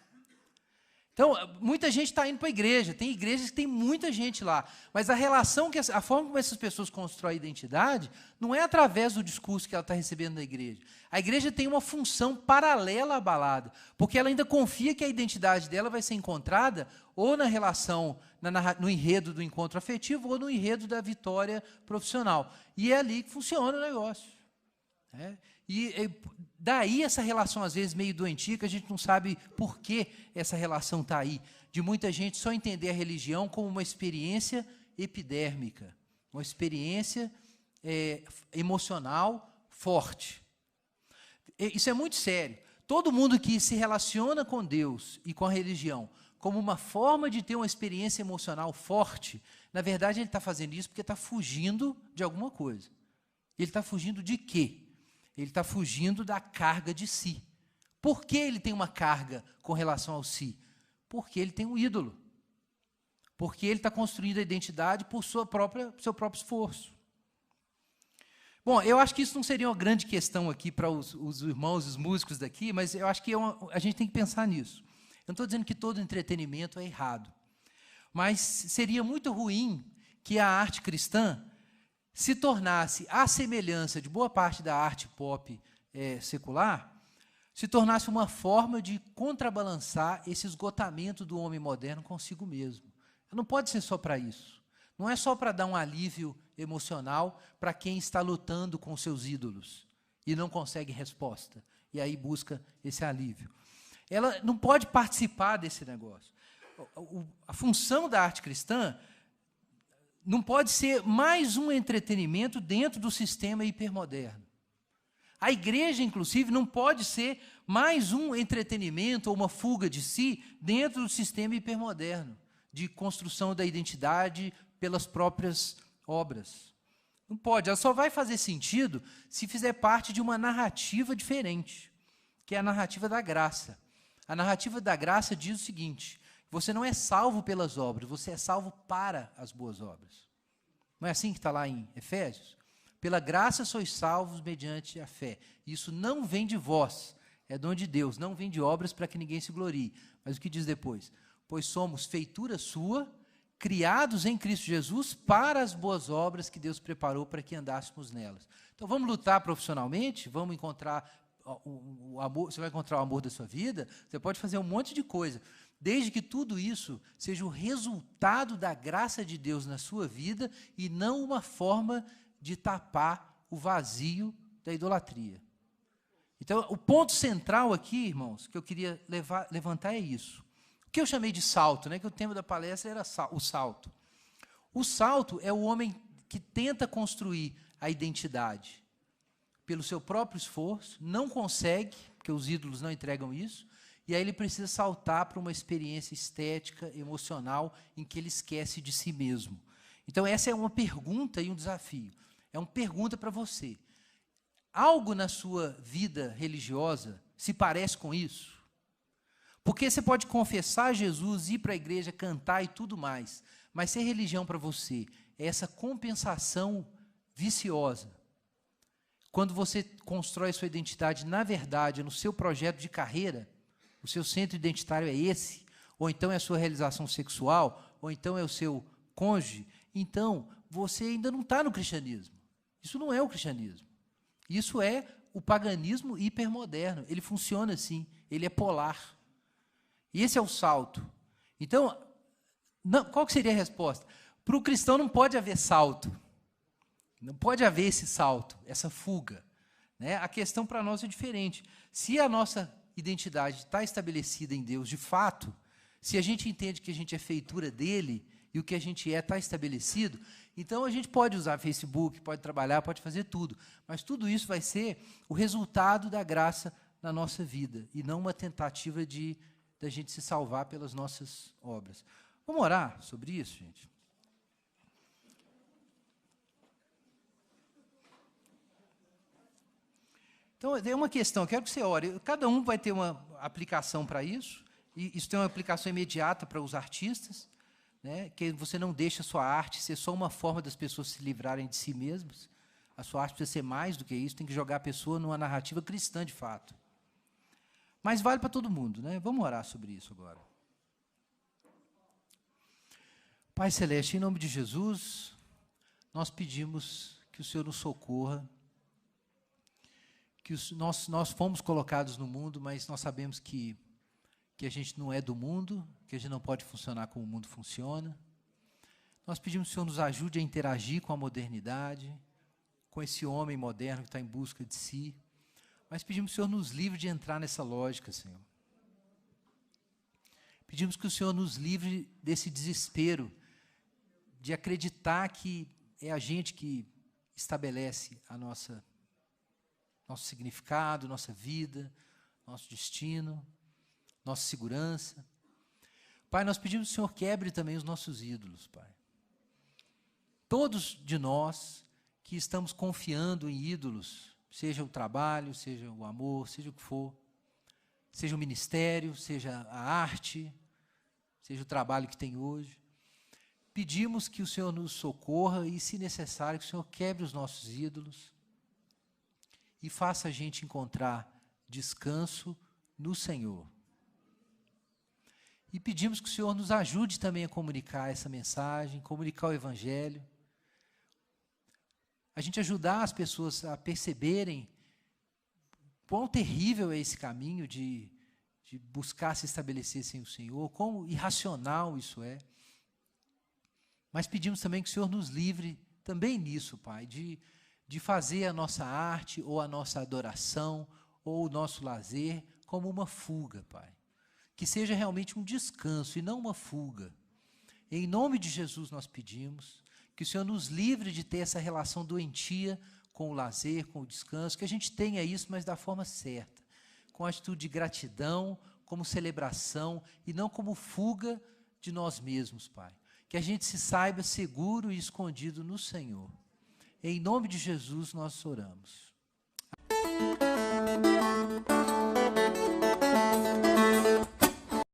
Então, muita gente está indo para a igreja, tem igrejas que tem muita gente lá, mas a forma como essas pessoas constroem a identidade não é através do discurso que ela está recebendo da igreja. A igreja tem uma função paralela à balada, porque ela ainda confia que a identidade dela vai ser encontrada ou na relação, no enredo do encontro afetivo, ou no enredo da vitória profissional. E é ali que funciona o negócio. E daí essa relação, às vezes, meio doentia, que a gente não sabe por que essa relação está aí, de muita gente só entender a religião como uma experiência epidérmica, uma experiência emocional forte. Isso é muito sério. Todo mundo que se relaciona com Deus e com a religião como uma forma de ter uma experiência emocional forte, na verdade ele está fazendo isso porque está fugindo de alguma coisa. Ele está fugindo de quê? Ele está fugindo da carga de si. Por que ele tem uma carga com relação ao si? Porque ele tem um ídolo. Porque ele está construindo a identidade por seu próprio esforço. Bom, eu acho que isso não seria uma grande questão aqui para os irmãos, os músicos daqui, mas eu acho que a gente tem que pensar nisso. Eu não estou dizendo que todo entretenimento é errado, mas seria muito ruim que a arte cristã se tornasse, à semelhança de boa parte da arte pop secular, se tornasse uma forma de contrabalançar esse esgotamento do homem moderno consigo mesmo. Não pode ser só para isso. Não é só para dar um alívio emocional para quem está lutando com seus ídolos e não consegue resposta, e aí busca esse alívio. Ela não pode participar desse negócio. A função da arte cristã não pode ser mais um entretenimento dentro do sistema hipermoderno. A igreja, inclusive, não pode ser mais um entretenimento ou uma fuga de si dentro do sistema hipermoderno, de construção da identidade pelas próprias obras. Não pode, ela só vai fazer sentido se fizer parte de uma narrativa diferente, que é a narrativa da graça. A narrativa da graça diz o seguinte: você não é salvo pelas obras, você é salvo para as boas obras. Não é assim que está lá em Efésios? Pela graça sois salvos mediante a fé. Isso não vem de vós, é dom de Deus, não vem de obras para que ninguém se glorie. Mas o que diz depois? Pois somos feitura sua, criados em Cristo Jesus para as boas obras que Deus preparou para que andássemos nelas. Então vamos lutar profissionalmente, vamos encontrar o amor, você vai encontrar o amor da sua vida, você pode fazer um monte de coisa, desde que tudo isso seja o resultado da graça de Deus na sua vida e não uma forma de tapar o vazio da idolatria. Então, o ponto central aqui, irmãos, que eu queria levantar é isso. O que eu chamei de salto, né, que o tema da palestra era o salto. O salto é o homem que tenta construir a identidade pelo seu próprio esforço, não consegue, porque os ídolos não entregam isso, e aí ele precisa saltar para uma experiência estética, emocional, em que ele esquece de si mesmo. Então, essa é uma pergunta e um desafio. É uma pergunta para você. Algo na sua vida religiosa se parece com isso? Porque você pode confessar Jesus, ir para a igreja, cantar e tudo mais, mas se a religião para você é essa compensação viciosa, quando você constrói sua identidade, na verdade, no seu projeto de carreira, o seu centro identitário é esse, ou então é a sua realização sexual, ou então é o seu cônjuge, então você ainda não está no cristianismo. Isso não é o cristianismo. Isso é o paganismo hipermoderno. Ele funciona assim, ele é polar. E esse é o salto. Então, qual que seria a resposta? Para o cristão não pode haver salto. Não pode haver esse salto, essa fuga. Né? A questão para nós é diferente. Se a nossa identidade está estabelecida em Deus de fato, se a gente entende que a gente é feitura dele e o que a gente está estabelecido, então a gente pode usar Facebook, pode trabalhar, pode fazer tudo, mas tudo isso vai ser o resultado da graça na nossa vida e não uma tentativa da gente se salvar pelas nossas obras. Vamos orar sobre isso, gente? Então, é uma questão, eu quero que você ore. Cada um vai ter uma aplicação para isso, e isso tem uma aplicação imediata para os artistas, né, que você não deixa a sua arte ser só uma forma das pessoas se livrarem de si mesmas. A sua arte precisa ser mais do que isso, tem que jogar a pessoa numa narrativa cristã de fato. Mas vale para todo mundo, né? Vamos orar sobre isso agora. Pai Celeste, em nome de Jesus, nós pedimos que o Senhor nos socorra, que nós fomos colocados no mundo, mas nós sabemos que a gente não é do mundo, que a gente não pode funcionar como o mundo funciona. Nós pedimos que o Senhor nos ajude a interagir com a modernidade, com esse homem moderno que está em busca de si, mas pedimos que o Senhor nos livre de entrar nessa lógica, Senhor. Pedimos que o Senhor nos livre desse desespero, de acreditar que é a gente que estabelece nosso significado, nossa vida, nosso destino, nossa segurança. Pai, nós pedimos que o Senhor quebre também os nossos ídolos, Pai. Todos de nós que estamos confiando em ídolos, seja o trabalho, seja o amor, seja o que for, seja o ministério, seja a arte, seja o trabalho que tem hoje, pedimos que o Senhor nos socorra e, se necessário, que o Senhor quebre os nossos ídolos e faça a gente encontrar descanso no Senhor. E pedimos que o Senhor nos ajude também a comunicar essa mensagem, comunicar o Evangelho, a gente ajudar as pessoas a perceberem quão terrível é esse caminho de buscar se estabelecer sem o Senhor, quão irracional isso é. Mas pedimos também que o Senhor nos livre também nisso, Pai, de fazer a nossa arte, ou a nossa adoração, ou o nosso lazer, como uma fuga, Pai. Que seja realmente um descanso e não uma fuga. Em nome de Jesus nós pedimos que o Senhor nos livre de ter essa relação doentia com o lazer, com o descanso, que a gente tenha isso, mas da forma certa, com a atitude de gratidão, como celebração, e não como fuga de nós mesmos, Pai. Que a gente se saiba seguro e escondido no Senhor. Em nome de Jesus nós oramos.